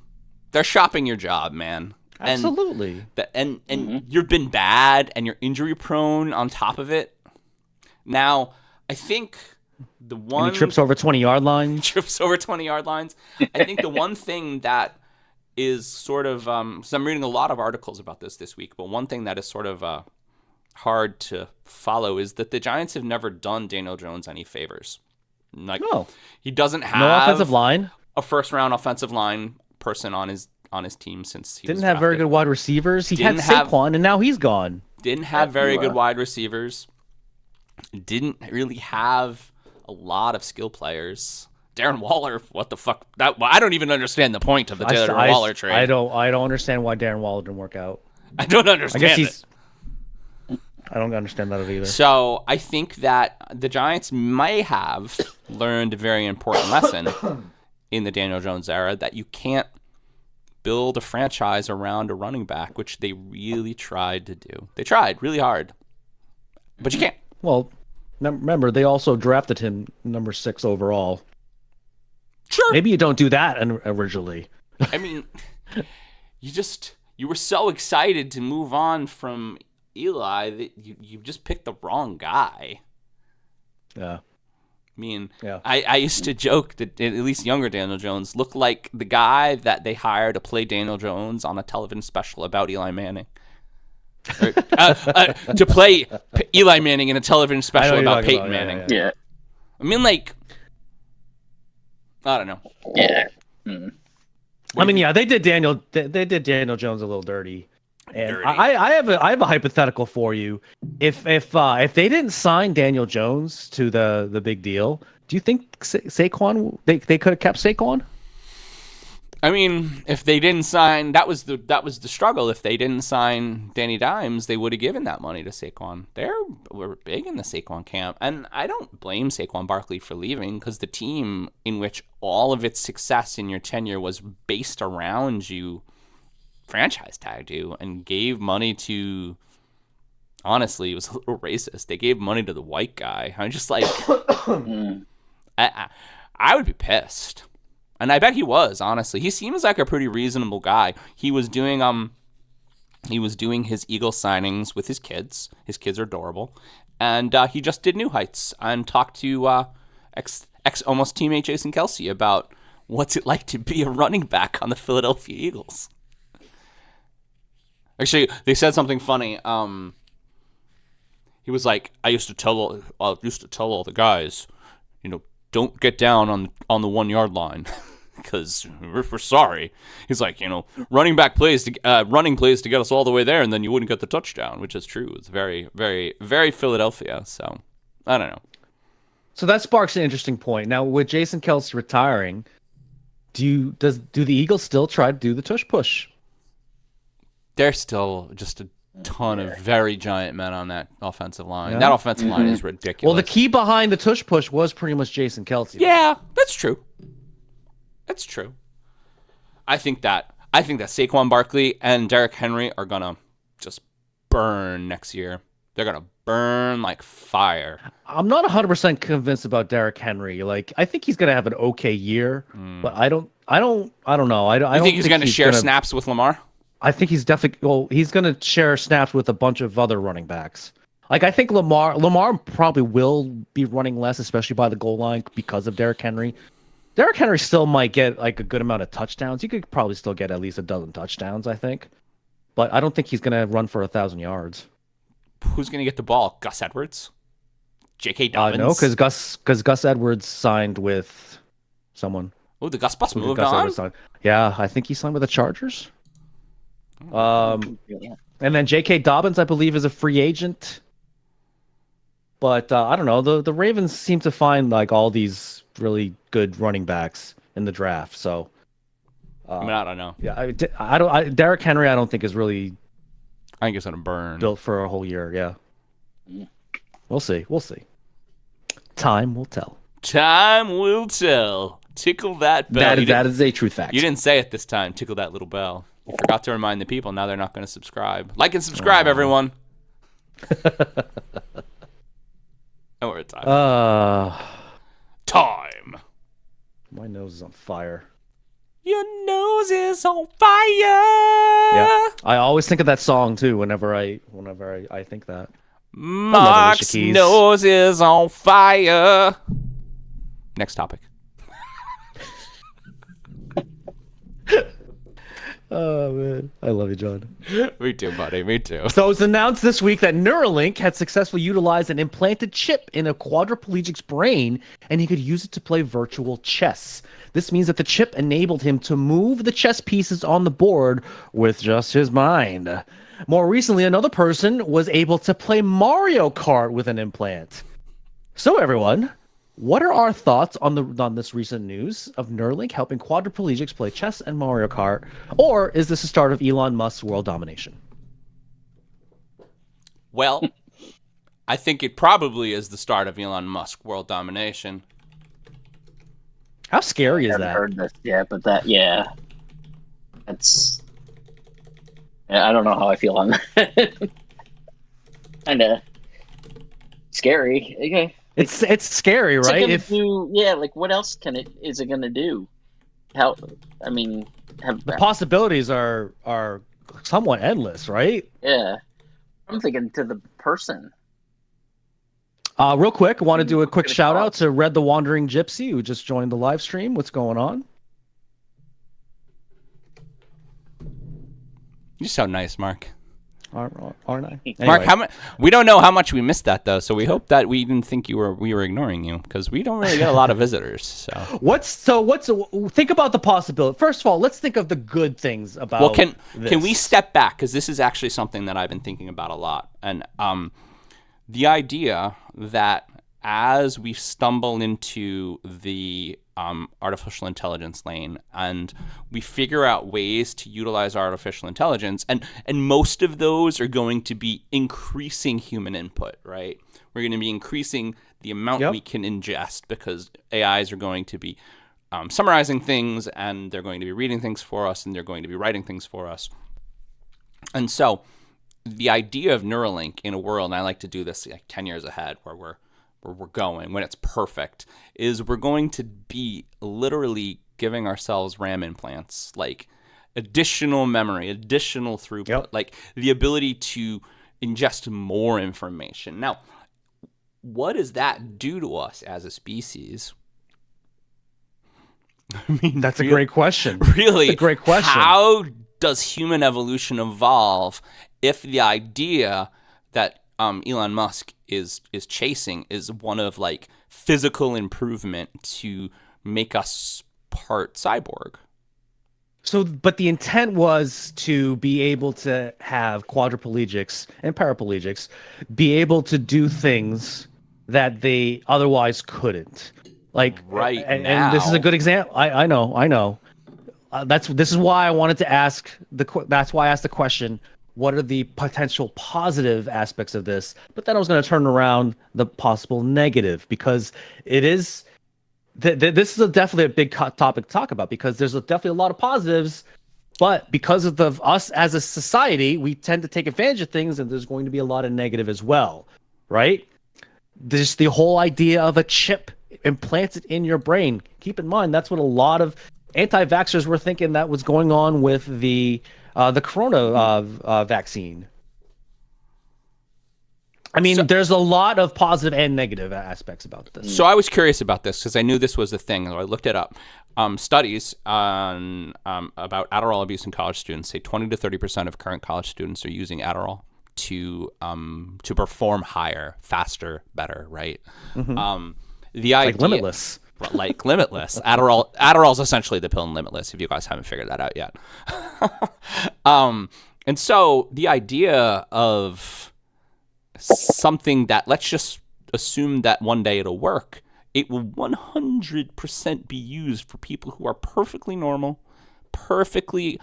They're shopping your job, man. Absolutely. And you've been bad and you're injury prone on top of it. Now, I think the one And he trips over 20-yard lines. trips over 20-yard lines. I think the one thing that is sort of so I'm reading a lot of articles about this week, but one thing that is sort of hard to follow is that the Giants have never done Daniel Jones any favors. Like, he doesn't have No offensive line. a first-round offensive line person on his team since he Didn't have very good wide receivers. He had Didn't have- Saquon, and now he's gone. Didn't have very good wide receivers. Didn't really have a lot of skill players. Darren Waller, what the fuck? I don't even understand the point of the Darren Waller trade. I don't understand why Darren Waller didn't work out. I don't understand it. I don't understand that either. So I think that the Giants may have learned a very important lesson in the Daniel Jones era, that you can't build a franchise around a running back, which they really tried to do. They tried really hard, but you can't. Well, remember, they also drafted him number 6 overall. Sure. Maybe you don't do that originally. I mean, you were so excited to move on from Eli that you just picked the wrong guy. Yeah. I mean, Yeah. I used to joke that at least younger Daniel Jones looked like the guy that they hired to play Daniel Jones on a television special about Eli Manning. Or, to play Eli Manning in a television special about Peyton Manning. Yeah. I mean, like, I don't know. Yeah. I mean, yeah, they did Daniel Jones a little dirty. And I have a hypothetical for you. If they didn't sign Daniel Jones to the big deal, do you think Saquon they could have kept Saquon? I mean, if they didn't sign, that was the struggle. If they didn't sign Danny Dimes, they would have given that money to Saquon. They were big in the Saquon camp, and I don't blame Saquon Barkley for leaving, because the team in which all of its success in your tenure was based around you franchise tagged you and gave money to. Honestly, it was a little racist. They gave money to the white guy. I'm just like, I would be pissed. And I bet he was, honestly. He seems like a pretty reasonable guy. He was doing his Eagle signings with his kids. His kids are adorable. And he just did New Heights and talked to ex almost teammate Jason Kelce about what's it like to be a running back on the Philadelphia Eagles. Actually, they said something funny. He was like, I used to tell all the guys, don't get down on the 1 yard line. Because we're sorry. He's like, running plays to get us all the way there, and then you wouldn't get the touchdown, which is true. It's very, very, very Philadelphia. So I don't know. So that sparks an interesting point. Now, with Jason Kelce retiring, do the Eagles still try to do the tush push? There's still just a ton of very giant men on that offensive line. Yeah. That offensive line is ridiculous. Well, the key behind the tush push was pretty much Jason Kelce. Yeah, that's true. That's true. I think that Saquon Barkley and Derrick Henry are gonna just burn next year. They're gonna burn like fire. I'm not 100% convinced about Derrick Henry. Like, I think he's gonna have an okay year, but I don't know. I don't think he's gonna share snaps with Lamar. I think he's definitely. Well, he's gonna share snaps with a bunch of other running backs. Like, I think Lamar probably will be running less, especially by the goal line, because of Derrick Henry. Derrick Henry still might get like a good amount of touchdowns. He could probably still get at least a dozen touchdowns, I think. But I don't think he's going to run for 1,000 yards. Who's going to get the ball? Gus Edwards? J.K. Dobbins? No, because Gus Edwards signed with someone. Oh, the Gus bus moved on? Yeah, I think he signed with the Chargers. And then J.K. Dobbins, I believe, is a free agent. But I don't know. The Ravens seem to find like all these really good running backs in the draft. So I don't know. Yeah, Derrick Henry, I don't think is really. I think it's gonna burn. Built for a whole year. Yeah. We'll see. Time will tell. Time will tell. Tickle that bell. That is a true fact. You didn't say it this time. Tickle that little bell. You forgot to remind the people. Now they're not going to subscribe. Like and subscribe, everyone. And we're at time. Time. My nose is on fire. Your nose is on fire. Yeah, I always think of that song too. Whenever I think that. Mark's nose is on fire. Next topic. Oh, man. I love you, John. Me too, buddy. Me too. So it was announced this week that Neuralink had successfully utilized an implanted chip in a quadriplegic's brain, and he could use it to play virtual chess. This means that the chip enabled him to move the chess pieces on the board with just his mind. More recently, another person was able to play Mario Kart with an implant. So, everyone, what are our thoughts on this recent news of Neuralink helping quadriplegics play chess and Mario Kart? Or is this the start of Elon Musk's world domination? Well, I think it probably is the start of Elon Musk's world domination. How scary is that? I haven't heard this yet, but that's... I don't know how I feel on that. Kind of scary. Okay. It's scary, right? What else is it gonna do? The possibilities are somewhat endless, right? Yeah. I'm thinking to the person. Real quick, I want to do a quick shout out to Red the Wandering Gypsy, who just joined the live stream. What's going on? You're so nice, Mark. Aren't I? Anyway. Mark, we don't know how much we missed that though, so we hope that we didn't think we were ignoring you, because we don't really get a lot of visitors. So think about the possibility. First of all, let's think of the good things about. Well, can we step back, because this is actually something that I've been thinking about a lot, and the idea that as we stumble into the artificial intelligence lane and we figure out ways to utilize artificial intelligence, and most of those are going to be increasing human input, right? We're going to be increasing the amount we can ingest because AIs are going to be summarizing things, and they're going to be reading things for us, and they're going to be writing things for us. And so the idea of Neuralink in a world, and I like to do this like 10 years ahead where we're going, when it's perfect, is we're going to be literally giving ourselves RAM implants, like additional memory, additional throughput, like the ability to ingest more information. Now, what does that do to us as a species? I mean, that's a great question. Really? That's a great question. How does human evolution evolve if the idea that Elon Musk is chasing is one of like physical improvement to make us part cyborg? So, but the intent was to be able to have quadriplegics and paraplegics be able to do things that they otherwise couldn't. Like right and, now. And this is a good example. I know. This is why I wanted to ask that's why I asked the question, what are the potential positive aspects of this? But then I was going to turn around the possible negative, because it is this is definitely a big topic to talk about, because there's definitely a lot of positives, but because of us as a society, we tend to take advantage of things, and there's going to be a lot of negative as well, right? There's the whole idea of a chip implanted in your brain. Keep in mind, that's what a lot of anti-vaxxers were thinking that was going on with the corona vaccine. I mean, there's a lot of positive and negative aspects about this. So I was curious about this because I knew this was a thing. So I looked it up. Studies on about Adderall abuse in college students say 20 to 30% of current college students are using Adderall to perform higher, faster, better, right? Mm-hmm. The idea, like Limitless. Like Limitless. Adderall's essentially the pill in Limitless, if you guys haven't figured that out yet. And so the idea of something that, let's just assume that one day it'll work, it will 100% be used for people who are perfectly normal, perfectly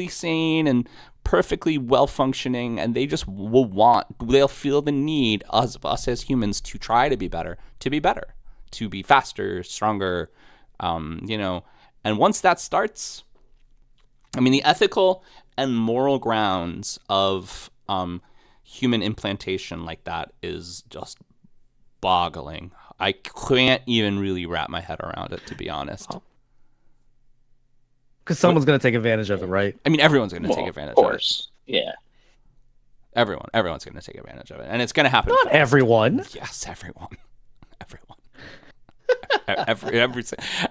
sane, and perfectly well-functioning, and they just they'll feel the need of us as humans to try to be better, to be faster, stronger, and once that starts, I mean, the ethical and moral grounds of human implantation like that is just boggling. I can't even really wrap my head around it, to be honest. Because someone's going to take advantage of it, right? I mean, everyone's going to take advantage of it. Of course, yeah. Everyone's going to take advantage of it, and it's going to happen. Not everyone. Yes, everyone.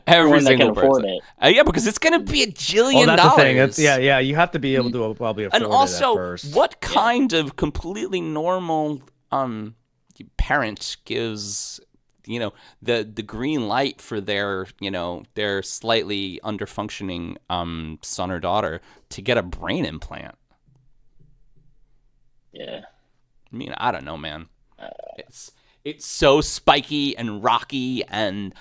Every single person. Yeah, because it's going to be $1 jillion. That's the thing. Yeah. You have to be able to probably afford and also, it at first. What kind of completely normal parent gives the green light for their slightly underfunctioning son or daughter to get a brain implant? Yeah. I mean, I don't know, man. It's so spiky and rocky, and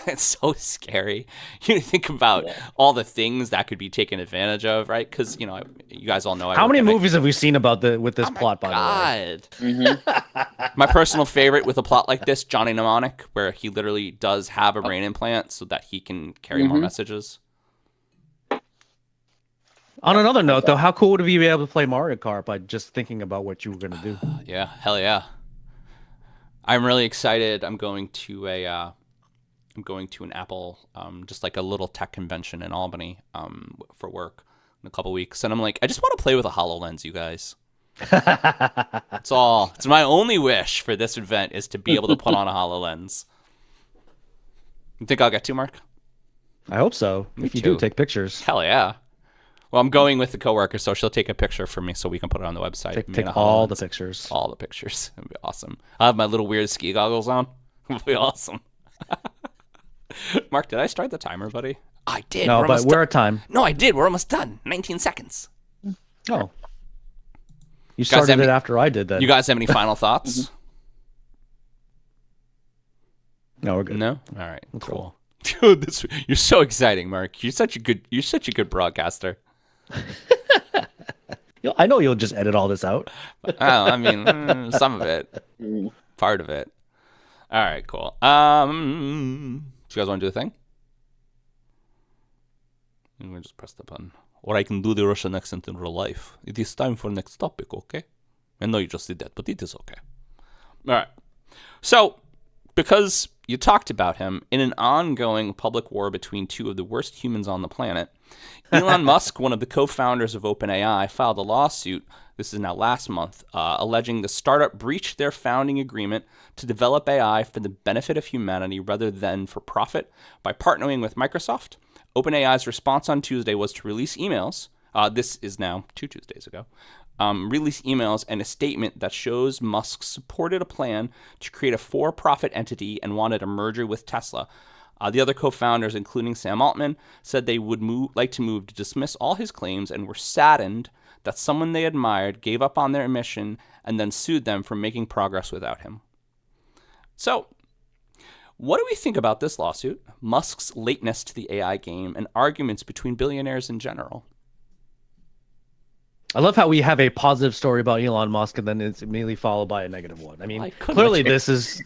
it's so scary. You think about all the things that could be taken advantage of, right? Because you guys all know. How many movies have we seen about with this plot? By the way, mm-hmm. My personal favorite with a plot like this, Johnny Mnemonic, where he literally does have a brain implant so that he can carry more messages. On another note, though, how cool would it be able to play Mario Kart by just thinking about what you were going to do? Yeah, hell yeah. I'm really excited. I'm going to an Apple, just like a little tech convention in Albany, for work in a couple weeks, and I'm like, I just want to play with a HoloLens, you guys. That's all. It's my only wish for this event is to be able to put on a HoloLens. You think I'll get to, Mark? I hope so. If you do, take pictures. Hell yeah. Well, I'm going with the coworker, so she'll take a picture for me so we can put it on the website. Take all the pictures. All the pictures. It'll be awesome. I'll have my little weird ski goggles on. It'll be awesome. Mark, did I start the timer, buddy? I did. No, but we're at time. No, I did. We're almost done. 19 seconds. Oh. You started it after I did that. You guys have any final thoughts? No, we're good. No? All right, Let's cool. Dude, you're so exciting, Mark. You're such a good broadcaster. I know you'll just edit all this out. I mean, some of it, part of it. All right, cool. Do you guys want to do a thing? I'm gonna just press the button. Or I can do the Russian accent in real life. It is time for next topic, okay? I know you just did that, but it is okay. All right. So, because you talked about him in an ongoing public war between two of the worst humans on the planet, Elon Musk, one of the co-founders of OpenAI, filed a lawsuit, this is now last month, alleging the startup breached their founding agreement to develop AI for the benefit of humanity rather than for profit by partnering with Microsoft. OpenAI's response on Tuesday was to release emails. This is now 2 Tuesdays ago. Release emails and a statement that shows Musk supported a plan to create a for-profit entity and wanted a merger with Tesla. The other co-founders, including Sam Altman, said they would like to move to dismiss all his claims and were saddened that someone they admired gave up on their mission and then sued them for making progress without him. So, what do we think about this lawsuit, Musk's lateness to the AI game, and arguments between billionaires in general? I love how we have a positive story about Elon Musk and then it's immediately followed by a negative one. I mean, clearly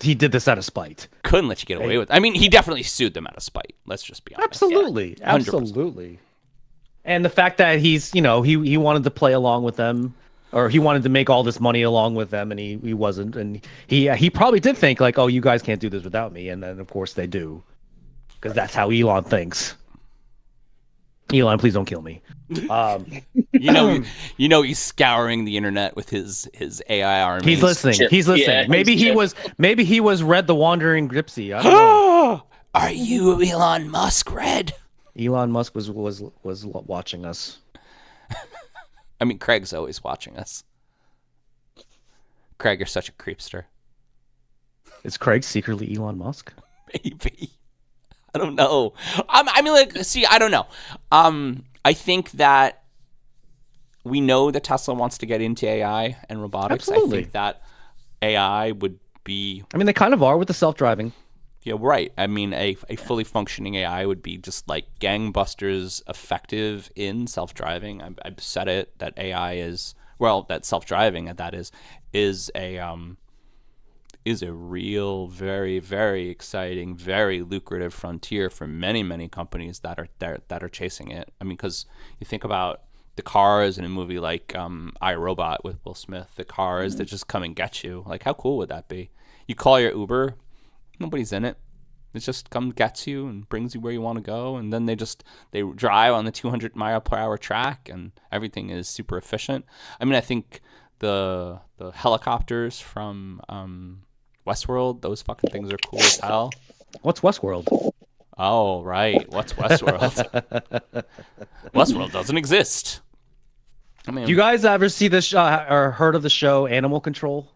he did this out of spite. Couldn't let you get away with it. I mean, he definitely sued them out of spite. Let's just be honest. Absolutely. Yeah, absolutely. And the fact that he's, he wanted to play along with them, or he wanted to make all this money along with them, and he wasn't. And he probably did think like, oh, you guys can't do this without me. And then, of course, they do. Because that's how Elon thinks. Elon, please don't kill me. He's scouring the internet with his AI army. He's listening. He's listening. Yeah, maybe he was Red the Wandering Gypsy. I don't know. Are you Elon Musk, Red? Elon Musk was watching us. I mean, Craig's always watching us. Craig, you're such a creepster. Is Craig secretly Elon Musk? Maybe. I don't know. I don't know. I think that we know that Tesla wants to get into AI and robotics. Absolutely. I think that AI would be... I mean, they kind of are with the self-driving. Yeah, right. I mean, a fully functioning AI would be just like gangbusters effective in self-driving. I've said it, that AI is... Well, that self-driving, that is a real, very, very exciting, very lucrative frontier for many, many companies that are chasing it. I mean, because you think about the cars in a movie like I, Robot with Will Smith, the cars that just come and get you. Like, how cool would that be? You call your Uber, nobody's in it. It just comes, gets you, and brings you where you want to go. And then they drive on the 200 mile per hour track, and everything is super efficient. I mean, I think the helicopters from Westworld, those fucking things are cool as hell. What's Westworld? Oh, right. What's Westworld? Westworld doesn't exist. I mean, do you guys ever see this or heard of the show Animal Control?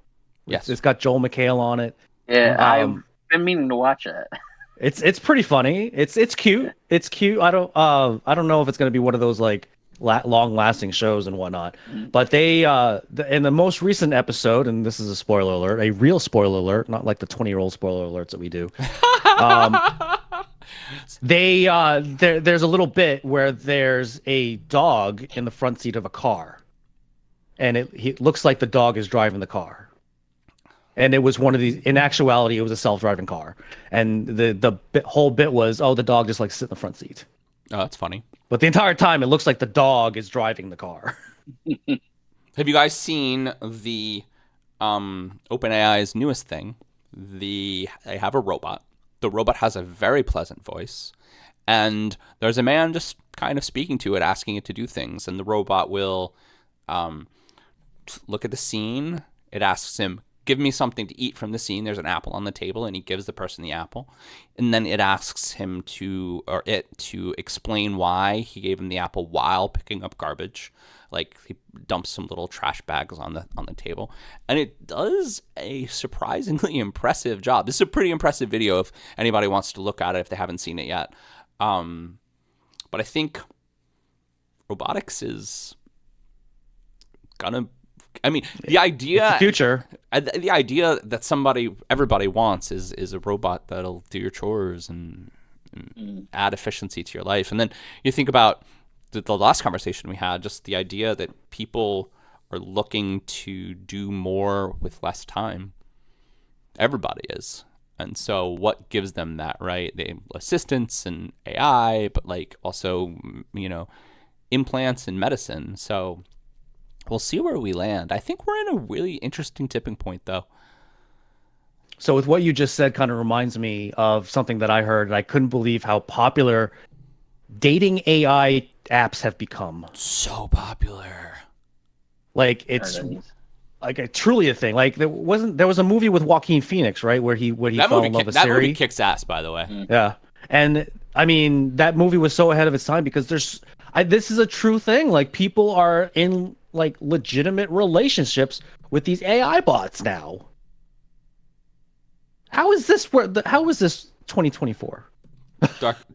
Yes. It's got Joel McHale on it. Yeah, I've been meaning to watch it. It's pretty funny. It's cute. It's cute. I don't know if it's gonna be one of those like long-lasting shows and whatnot. But they in the most recent episode, and this is a spoiler alert, a real spoiler alert, not like the 20-year-old spoiler alerts that we do. There's a little bit where there's a dog in the front seat of a car, and it looks like the dog is driving the car. And it was one of these. In actuality, it was a self-driving car, and the whole bit was, oh, the dog just like sit in the front seat. Oh, that's funny. But the entire time, it looks like the dog is driving the car. Have you guys seen the OpenAI's newest thing? They have a robot. The robot has a very pleasant voice, and there's a man just kind of speaking to it, asking it to do things, and the robot will look at the scene. It asks him, give me something to eat from the scene. There's an apple on the table, and he gives the person the apple. And then it asks him to explain why he gave him the apple while picking up garbage. Like, he dumps some little trash bags on the table. And it does a surprisingly impressive job. This is a pretty impressive video if anybody wants to look at it if they haven't seen it yet. But I think robotics is gonna I mean, the idea, It's the future. the idea that everybody wants is a robot that'll do your chores and add efficiency to your life. And then you think about the last conversation we had, just the idea that people are looking to do more with less time. Everybody is. And so what gives them that, right? The assistance and AI, but like also, implants and medicine. So we'll see where we land. I think we're in a really interesting tipping point, though. So with what you just said kind of reminds me of something that I heard, and I couldn't believe how popular dating AI apps have become. So popular. Like it's like truly a thing. Like there was a movie with Joaquin Phoenix, right, where he fell in love with Siri. That movie kicks ass, by the way. Yeah, and I mean that movie was so ahead of its time because this is a true thing. Like people are in like legitimate relationships with these AI bots now. How is this 2024?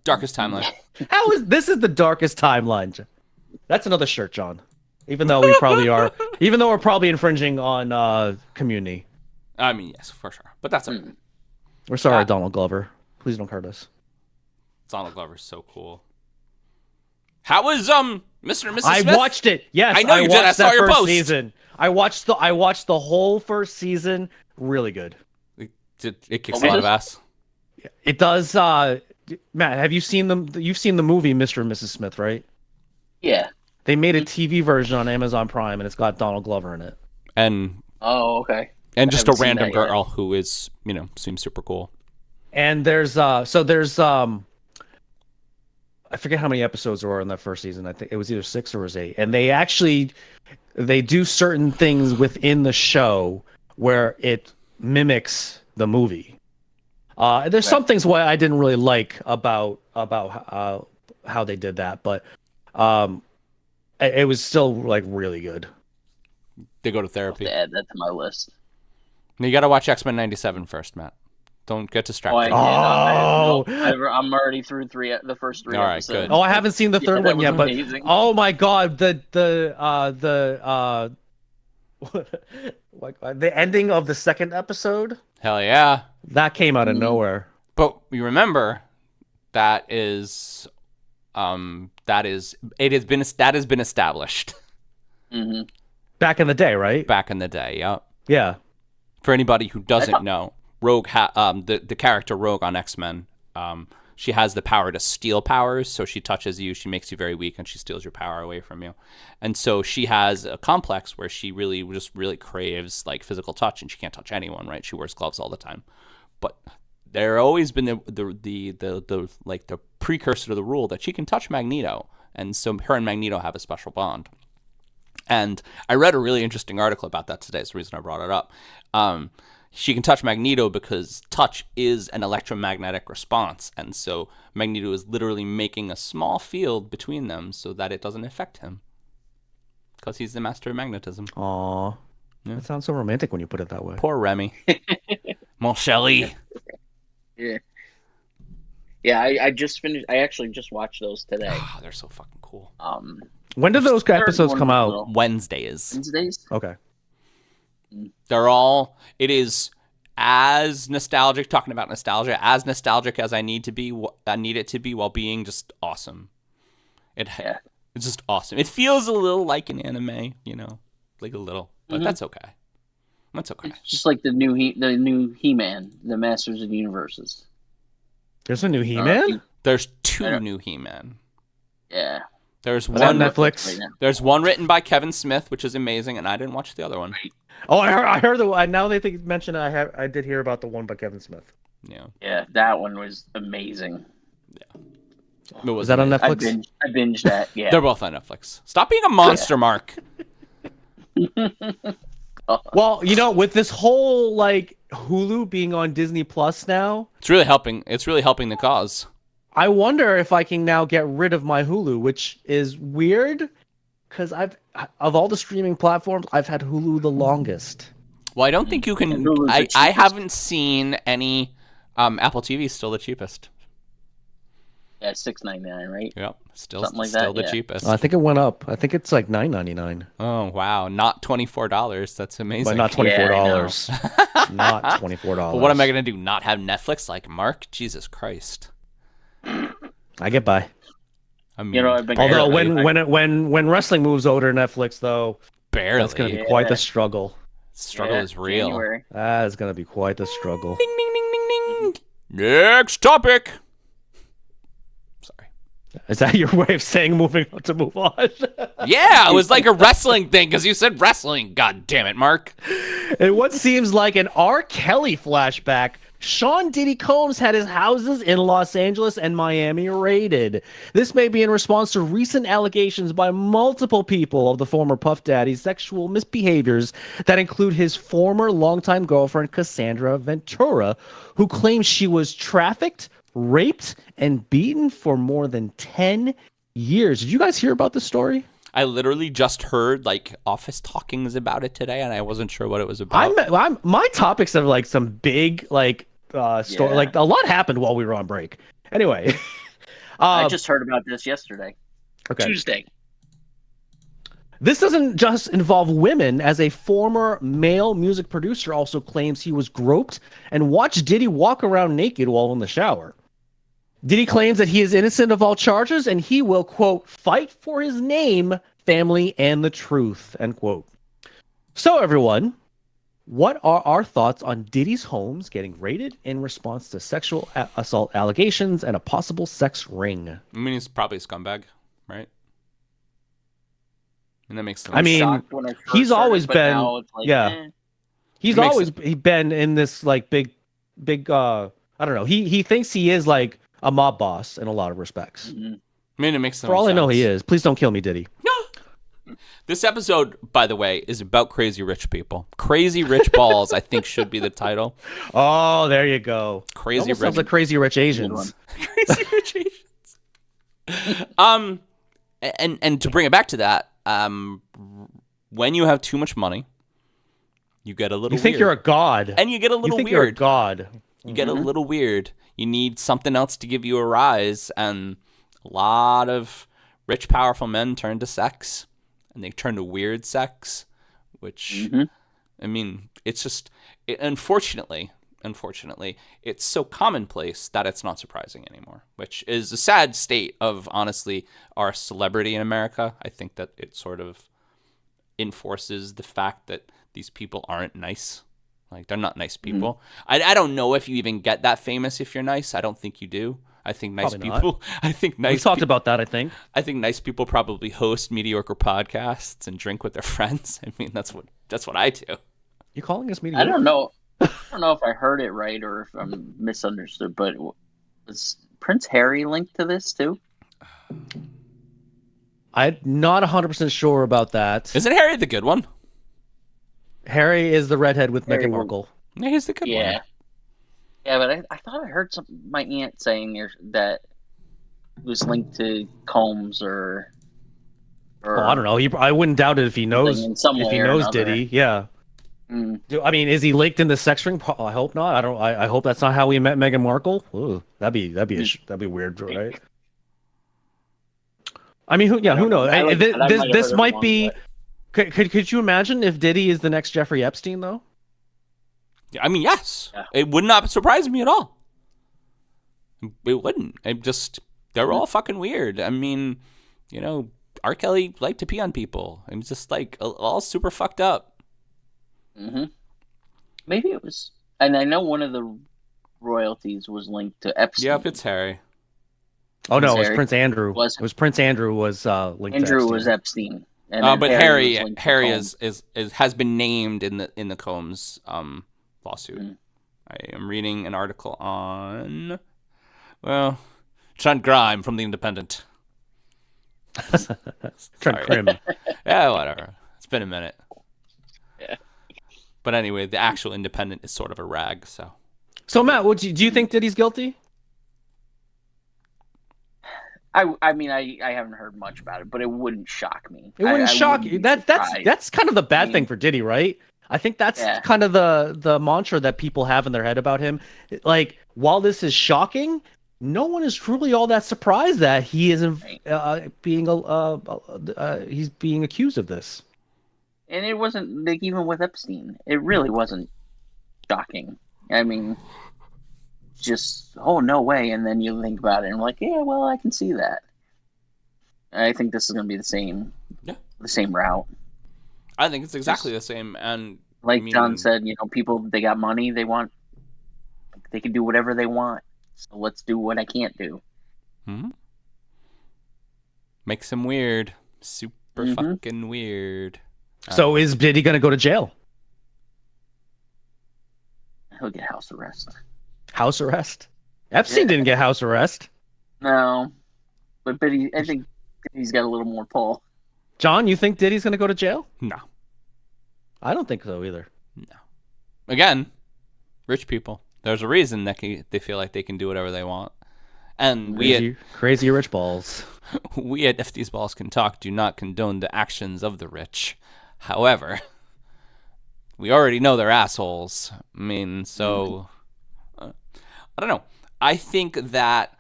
Darkest timeline. This is the darkest timeline? That's another shirt, John. Even though we're probably infringing on community. I mean, yes, for sure. But that's okay. We're sorry, Donald Glover. Please don't hurt us. Donald Glover's so cool. How was Mr. and Mrs. Smith? I watched it. Yes, I know you did. I saw your post. Season. I watched the whole first season. Really good. It kicks a lot of ass. It does. Matt, have you seen them? You've seen the movie Mr. and Mrs. Smith, right? Yeah. They made a TV version on Amazon Prime, and it's got Donald Glover in it. And okay. And just a random girl who is, seems super cool. And there's I forget how many episodes there were in that first season. I think it was either 6 or it was 8. And they do certain things within the show where it mimics the movie. There's some things why I didn't really like about how they did that, but it was still like really good. They go to therapy. I'll have to add that to my list. You got to watch X-Men 97 first, Matt. Don't get distracted. I'm already through the first 3 All right, episodes. good. Oh, I haven't seen the third one yet, but oh my god, the ending of the second episode. Hell yeah, that came out of nowhere. But you remember that has been established. Mm-hmm. Back in the day, right? Back in the day, yeah. Yeah. For anybody who doesn't know, Rogue, the character Rogue on X-Men, she has the power to steal powers. So she touches you, she makes you very weak, and she steals your power away from you. And so she has a complex where she really craves like physical touch, and she can't touch anyone, right? She wears gloves all the time. But there always been the precursor to the rule that she can touch Magneto, and so her and Magneto have a special bond. And I read a really interesting article about that today. It's the reason I brought it up. She can touch Magneto because touch is an electromagnetic response. And so Magneto is literally making a small field between them so that it doesn't affect him. Because he's the master of magnetism. Aww. Yeah. That sounds so romantic when you put it that way. Poor Remy. Mon Chéri. Yeah. Yeah, I just finished. I actually just watched those today. Oh, they're so fucking cool. When did those episodes come out? Wednesdays. Okay. It is as nostalgic, talking about nostalgia, as nostalgic as I need it to be while being just awesome. It's just awesome. It feels a little like an anime, like a little, but that's okay. That's okay. It's just like the new He-Man, the Masters of the Universes. There's a new He-Man? There's 2 new He-Man. Yeah. There's one on Netflix. Right now. There's one written by Kevin Smith, which is amazing, and I didn't watch the other one. Oh, I heard the one. Now they mention I did hear about the one by Kevin Smith. Yeah. Yeah, that one was amazing. Yeah. Was that on Netflix? I binged that. Yeah. They're both on Netflix. Stop being a monster, Mark. Well, with this whole like Hulu being on Disney Plus now, it's really helping the cause. I wonder if I can now get rid of my Hulu, which is weird because of all the streaming platforms, I've had Hulu the longest. Well, I don't think you can. I haven't seen any. Apple TV is still the cheapest. Yeah, $6.99, right? Yep, something like still that. the cheapest. I think it went up. I think it's like $9.99. Oh wow, not $24. That's amazing. But not $24. Not $24. But what am I gonna do? Not have Netflix like Mark? Jesus Christ. I get by. I mean, I've been Although when wrestling moves over to Netflix, though, barely. that's going to be quite the struggle. Struggle is real. January. That is going to be quite the struggle. Ding, ding, ding, ding, ding. Next topic. Sorry. Is that your way of saying move on? Yeah, it was like a wrestling thing because you said wrestling. God damn it, Mark. In what seems like an R. Kelly flashback, Sean Diddy Combs had his houses in Los Angeles and Miami raided. This may be in response to recent allegations by multiple people of the former Puff Daddy's sexual misbehaviors that include his former longtime girlfriend, Cassandra Ventura, who claims she was trafficked, raped, and beaten for more than 10 years. Did you guys hear about this story? I literally just heard like office talkings about it today, and I wasn't sure what it was about. My topics are like some big story. Like a lot happened while we were on break. Anyway, I just heard about this yesterday. Okay. Tuesday. This doesn't just involve women, as a former male music producer also claims he was groped and watched Diddy walk around naked while in the shower. Diddy claims that he is innocent of all charges and he will, quote, fight for his name, family, and the truth, end quote. So, everyone, what are our thoughts on Diddy's homes getting raided in response to sexual assault allegations and a possible sex ring? I mean, he's probably a scumbag, right? And that makes sense. I mean, he's always been, he's always been in this like big, I don't know. He thinks he is like a mob boss in a lot of respects. Mm-hmm. I mean, it makes sense. For all I know, he is. Please don't kill me, Diddy. This episode, by the way, is about crazy rich people. Crazy rich balls, I think, should be the title. Oh, there you go. Crazy rich. Sounds like crazy rich Asians. Crazy rich Asians. And to bring it back to that, when you have too much money, you get a little. You think weird. you're a god, and you get a little you think weird. You're a god. You get a little weird. You need something else to give you a rise, and a lot of rich, powerful men turn to sex, and they turn to weird sex, which, I mean, it's just, unfortunately, it's so commonplace that it's not surprising anymore, which is a sad state of, honestly, our celebrity in America. I think that it sort of enforces the fact that these people aren't nice. Like, they're not nice people. I don't know if you even get that famous if you're nice. I don't think you do. I think nice Probably people. Not. I think nice. We've talked about that. I think nice people probably host mediocre podcasts and drink with their friends. I mean, that's what I do. You calling us mediocre? I don't know if I heard it right or if I'm misunderstood, but was Prince Harry linked to this too? I'm not 100% sure about that. Isn't Harry the good one? Harry is the redhead with Meghan Markle. Yeah, he's the good one. Yeah, but I thought I heard my aunt saying that it was linked to Combs or I don't know. I wouldn't doubt it if he knows Diddy. Yeah. I mean, is he linked in the sex ring? I hope not. I hope that's not how he met Meghan Markle. Ooh, that'd be weird, right? I mean, who knows? This might be. Could you imagine if Diddy is the next Jeffrey Epstein, though? I mean, yes. Yeah. It would not surprise me at all. It wouldn't. They're all fucking weird. I mean, R. Kelly liked to pee on people. It's just like all super fucked up. Maybe it was, and I know one of the royalties was linked to Epstein. Yep, it's Harry. Oh no, it was Prince Andrew. It was Prince Andrew was linked. Andrew to Epstein. was Epstein. But Harry has been named in the Combs lawsuit. I am reading an article on Trent Grime from The Independent. Trent Grim. Yeah, whatever. It's been a minute. Yeah. But anyway, the actual Independent is sort of a rag. So Matt, do you think Diddy's guilty? I mean, I haven't heard much about it, but it wouldn't shock me. It wouldn't shock you. That's kind of the bad thing for Diddy, right? I think that's kind of the mantra that people have in their head about him. Like, while this is shocking, no one is truly all that surprised that he isn't Right. he's being accused of this. And it wasn't like even with Epstein, it really wasn't shocking. I mean, just oh no way, and then you think about it and like, yeah, well, I can see that. I think this is going to be Yeah. the same route. I think it's exactly the same. And Like I mean, John said, people they got money, they can do whatever they want. So let's do what I can't do. makes him weird. Super fucking weird. So is Diddy going to go to jail? He'll get house arrest. House arrest? Epstein didn't get house arrest. No, but I think he's got a little more pull. John, you think Diddy's going to go to jail? No. I don't think so either. No. Again, rich people. There's a reason that they feel like they can do whatever they want. And crazy rich balls. We at If These Balls Can Talk do not condone the actions of the rich. However, we already know they're assholes. I mean, so I don't know. I think that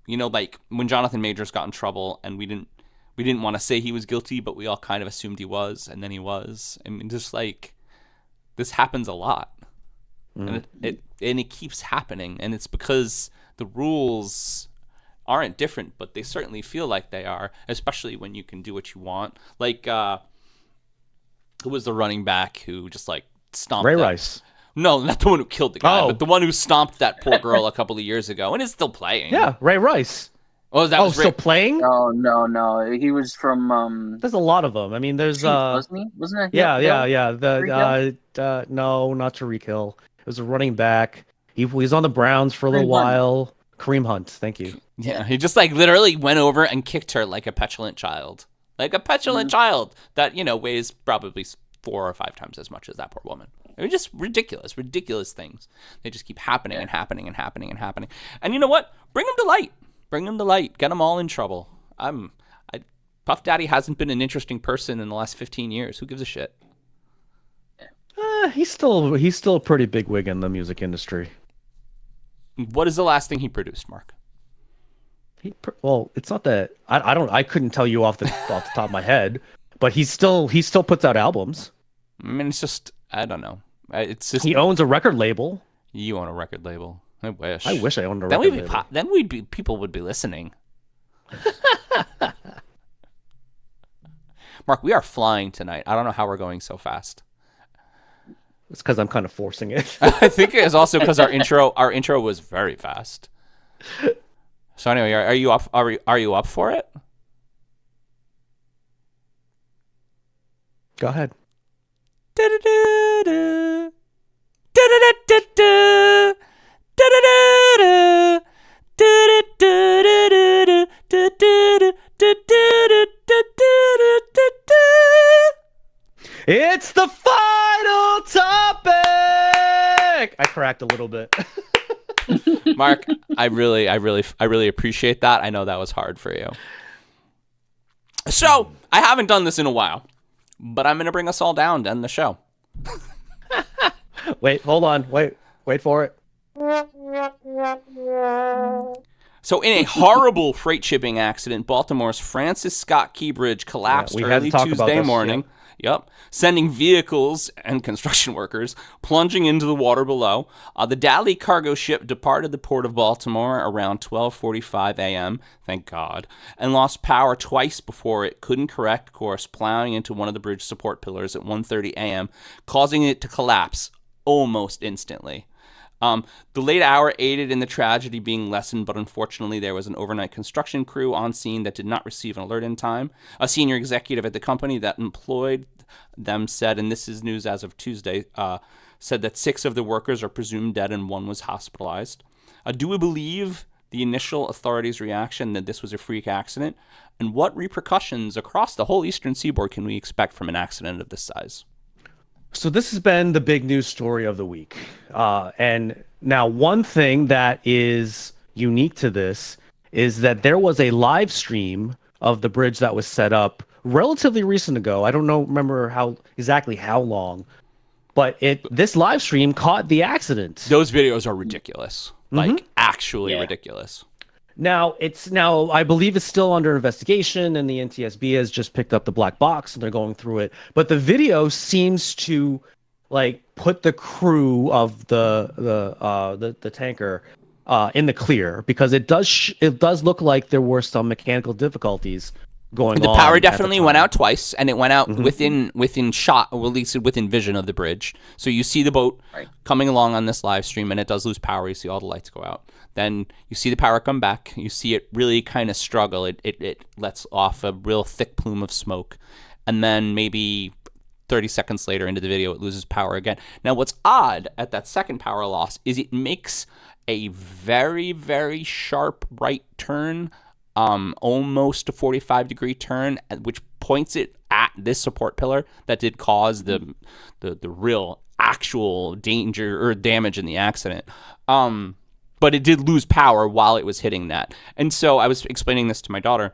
like when Jonathan Majors got in trouble, and we didn't want to say he was guilty, but we all kind of assumed he was, and then he was. I mean, just like this happens a lot, and it keeps happening, and it's because the rules aren't different, but they certainly feel like they are, especially when you can do what you want. Like, who was the running back who just like stomped Ray Rice? No, not the one who killed the guy, but the one who stomped that poor girl a couple of years ago and is still playing. Yeah, Ray Rice. Oh, that was still playing? Oh no, he was from. There's a lot of them. I mean, there's wasn't he? Wasn't it? Yeah. No, not Tariq Hill. It was a running back. He was on the Browns for a little while. Kareem Hunt. Thank you. Yeah, he just like literally went over and kicked her like a petulant child. Like a petulant child that, weighs probably 4 or 5 times as much as that poor woman. It was just ridiculous things. They just keep happening and happening and happening and happening. And you know what? Bring them to light. Get them all in trouble. Puff Daddy hasn't been an interesting person in the last 15 years. Who gives a shit? He's still a pretty big wig in the music industry. What is the last thing he produced, Mark? Well, it's not that I couldn't tell you off the top of my head, but he still puts out albums. I mean, it's just I don't know. It's just he owns a record label. You own a record label. I wish I owned a record label. Then people would be listening. Mark, we are flying tonight. I don't know how we're going so fast. It's because I'm kind of forcing it. I think it is also because our intro was very fast. So anyway, are you up? Are you up for it? Go ahead. It's the final topic. I cracked a little bit. Mark, I really appreciate that. I know that was hard for you. So, I haven't done this in a while, but I'm going to bring us all down to end the show. Wait, hold on. Wait for it. So, in a horrible freight shipping accident, Baltimore's Francis Scott Key Bridge collapsed early Tuesday morning. Yep. Sending vehicles and construction workers plunging into the water below. The Dally cargo ship departed the port of Baltimore around 12:45 a.m., thank God, and lost power twice before it couldn't correct course, plowing into one of the bridge support pillars at 1:30 a.m., causing it to collapse almost instantly. The late hour aided in the tragedy being lessened, but unfortunately there was an overnight construction crew on scene that did not receive an alert in time. A senior executive at the company that employed them said, and this is news as of Tuesday, said that 6 of the workers are presumed dead and 1 was hospitalized. Do we believe the initial authorities' reaction that this was a freak accident? And what repercussions across the whole eastern seaboard can we expect from an accident of this size? So this has been the big news story of the week. And now one thing that is unique to this is that there was a live stream of the bridge that was set up relatively recent ago. I don't remember exactly how long, but this live stream caught the accident. Those videos are ridiculous. like actually ridiculous. Now I believe it's still under investigation, and the NTSB has just picked up the black box and they're going through it. But the video seems to like put the crew of the tanker in the clear, because it does look like there were some mechanical difficulties going on. The power definitely went out twice, and it went out within shot, or at least within vision of the bridge. So you see the boat coming along on this live stream, and it does lose power. You see all the lights go out. Then you see the power come back. You see it really kind of struggle. It lets off a real thick plume of smoke. And then maybe 30 seconds later into the video, it loses power again. Now, what's odd at that second power loss is it makes a very, very sharp right turn, almost a 45-degree turn, which points it at this support pillar that did cause the real actual danger or damage in the accident. But it did lose power while it was hitting that. And so I was explaining this to my daughter.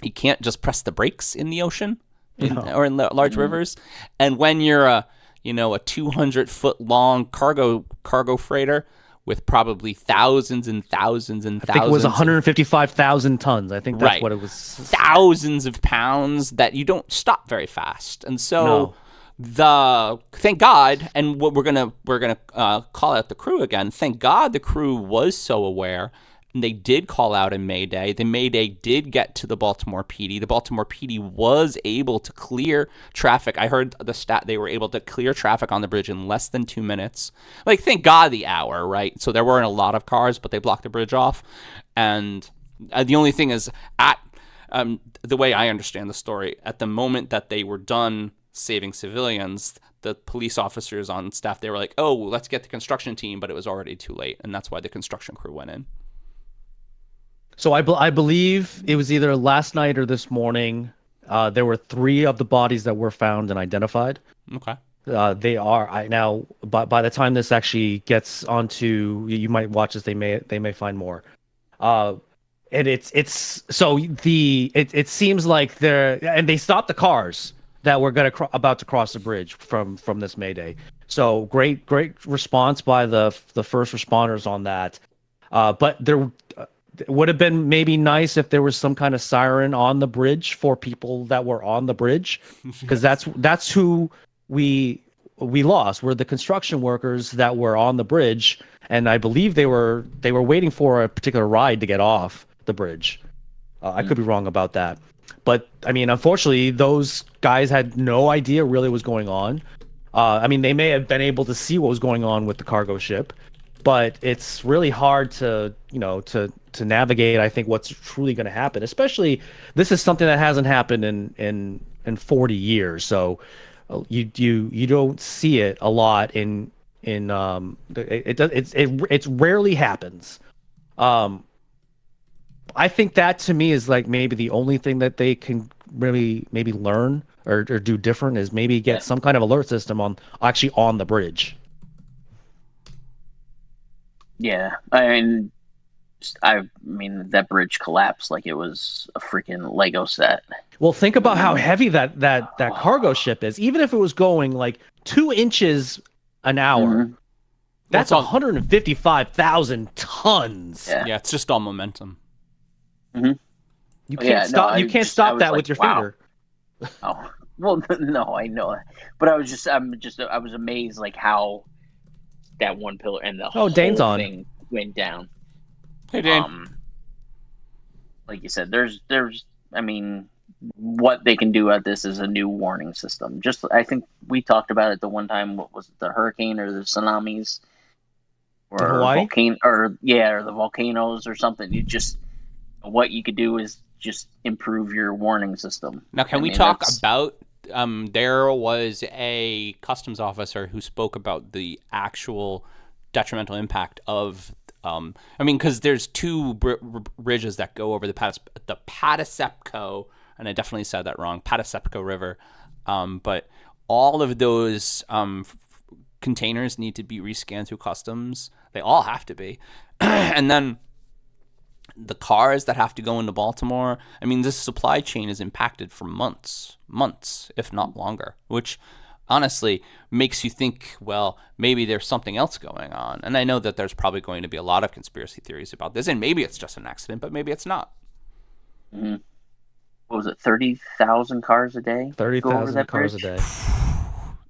You can't just press the brakes in the ocean or in large rivers. And when you're a 200-foot long cargo freighter with probably thousands and thousands and thousands. I think it was 155,000 tons. I think that's what it was. Thousands of pounds that you don't stop very fast. And so thank God, and what we're gonna call out the crew again. Thank God the crew was so aware, and they did call out a Mayday. The Mayday did get to the Baltimore PD. The Baltimore PD was able to clear traffic. I heard the stat they were able to clear traffic on the bridge in less than 2 minutes. Like, thank God the hour, right? So there weren't a lot of cars, but they blocked the bridge off. And the only thing is, the way I understand the story, at the moment that they were done saving civilians, the police officers on staff, they were like, oh, let's get the construction team, but it was already too late, and that's why the construction crew went in. So I believe it was either last night or this morning. There were 3 of the bodies that were found and identified. Okay. They are now. By the time this actually gets onto, you might watch this. They may find more. And it's so it seems like they stopped the cars that were about to cross the bridge from this Mayday. So great response by the first responders on that. But there would have been maybe nice if there was some kind of siren on the bridge for people that were on the bridge, because that's who we lost. Were the construction workers that were on the bridge, and I believe they were waiting for a particular ride to get off the bridge. I could be wrong about that. But, I mean, unfortunately, those guys had no idea really what was going on. I mean, they may have been able to see what was going on with the cargo ship, but it's really hard to navigate, I think, what's truly going to happen. Especially, this is something that hasn't happened in 40 years. So you don't see it a lot it rarely happens. I think that, to me, is like maybe the only thing that they can really maybe learn or do different is maybe get some kind of alert system on the bridge. Yeah, I mean that bridge collapsed like it was a freaking Lego set. Well, think about how heavy that cargo ship is. Even if it was going like 2 inches an hour, that's 155,000 tons. Yeah, it's just all momentum. Mm-hmm. You can't stop. You can't stop that with your finger. Oh well, no, I know, but I was amazed like how that one pillar and the whole Dane's thing went down. Hey, Dane. Like you said, there's I mean, what they can do at this is a new warning system. Just, I think we talked about it the one time. What was it, the hurricane or the tsunamis, or the volcanoes or something? What you could do is just improve your warning system. Now, can we talk about? There was a customs officer who spoke about the actual detrimental impact of. Because there's 2 bridges that go over the Patapsco, and I definitely said that wrong, Patapsco River. But all of those containers need to be rescanned through customs. They all have to be. And then the cars that have to go into Baltimore, this supply chain is impacted for months, if not longer, which honestly makes you think, well, maybe there's something else going on. And I know that there's probably going to be a lot of conspiracy theories about this, and maybe it's just an accident, but maybe it's not. Mm-hmm. What was it, 30,000 cars a day? 30,000 cars a day.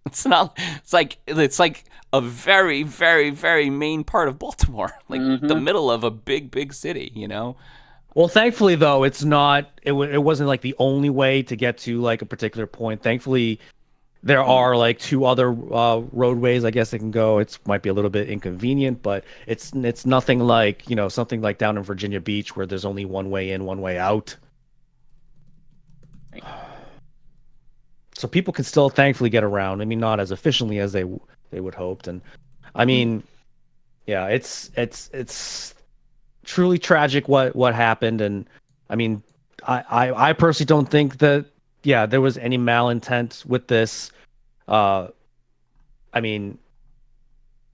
It's not. It's like a very, very, very main part of Baltimore, like the middle of a big, big city. You know. Well, thankfully though, it's not. It wasn't like the only way to get to like a particular point. Thankfully, there are like 2 other roadways. I guess they can go. It might be a little bit inconvenient, but it's nothing like something like down in Virginia Beach where there's only one way in, one way out. So people can still thankfully get around. I mean, not as efficiently as they would hoped. And I mean, yeah, it's truly tragic what happened. And I mean, I personally don't think that there was any malintent with this. I mean,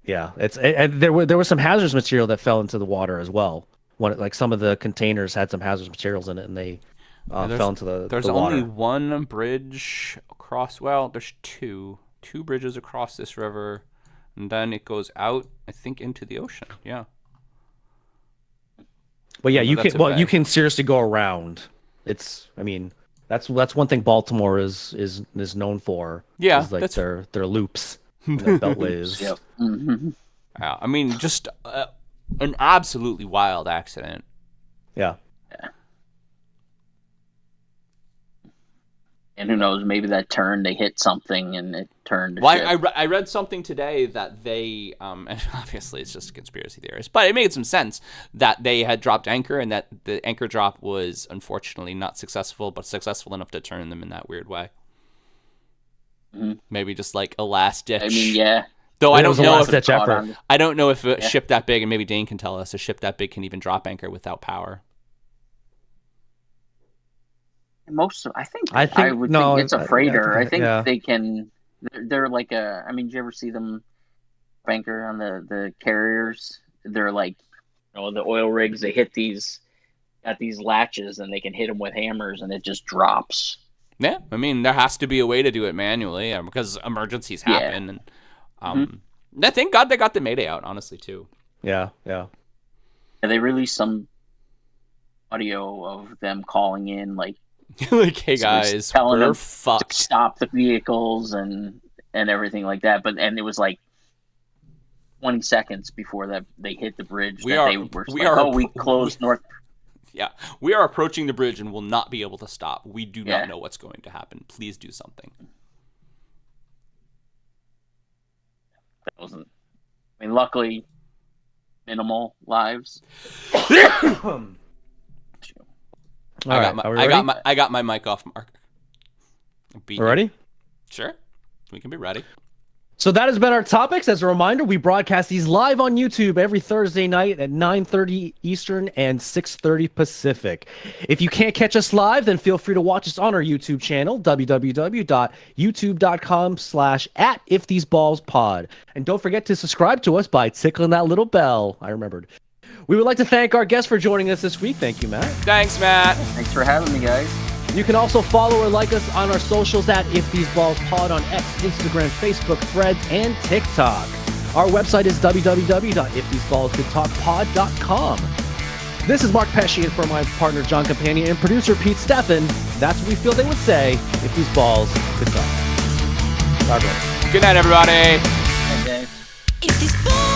yeah, there was some hazardous material that fell into the water as well. Like some of the containers had some hazardous materials in it, and they fell into the There's the water. only one bridge across. Well, there's two bridges across this river, and then it goes out, I think, into the ocean. Yeah. But yeah, you can seriously go around. I mean, that's one thing Baltimore is known for. Yeah, is like their loops, and their beltways. Yep. Mm-hmm. Yeah, I mean, just an absolutely wild accident. Yeah. And who knows? Maybe that turn, they hit something and it turned. Well, I read something today that they, and obviously it's just a conspiracy theorist, but it made some sense that they had dropped anchor and that the anchor drop was unfortunately not successful, but successful enough to turn them in that weird way. Mm-hmm. Maybe just like a last ditch. I mean, yeah. Though I don't know if ditch effort. I don't know if a ship that big, and maybe Dane can tell us, a ship that big can even drop anchor without power. I think think it's a freighter. I think they can. They're like a. I mean, did you ever see them anchor on the carriers? They're like, the oil rigs. They hit these latches, and they can hit them with hammers, and it just drops. Yeah, I mean, there has to be a way to do it manually because emergencies happen, and thank God they got the Mayday out, honestly, too. Yeah. And they released some audio of them calling in, like. Like, hey guys, we're fucked. Stop the vehicles and everything like that. And it was like 20 seconds before that they hit the bridge. We closed north. Yeah, we are approaching the bridge and will not be able to stop. We do not know what's going to happen. Please do something. That wasn't. I mean, luckily, minimal lives. I got my mic off, Mark. We're ready? Sure. We can be ready. So that has been our topics. As a reminder, we broadcast these live on YouTube every Thursday night at 9:30 Eastern and 6:30 Pacific. If you can't catch us live, then feel free to watch us on our YouTube channel, www.youtube.com/@iftheseballspod. And don't forget to subscribe to us by tickling that little bell. I remembered. We would like to thank our guests for joining us this week. Thank you, Matt. Thanks, Matt. Thanks for having me, guys. You can also follow or like us on our socials at If These Balls Pod on X, Instagram, Facebook, Threads, and TikTok. Our website is www.iftheseballscouldstalkpod.com. This is Mark Pesci, and for my partner John Campania and producer Pete Steffen, that's what we feel they would say if these balls could talk. Bye, everyone. Good night, everybody. Okay. If these balls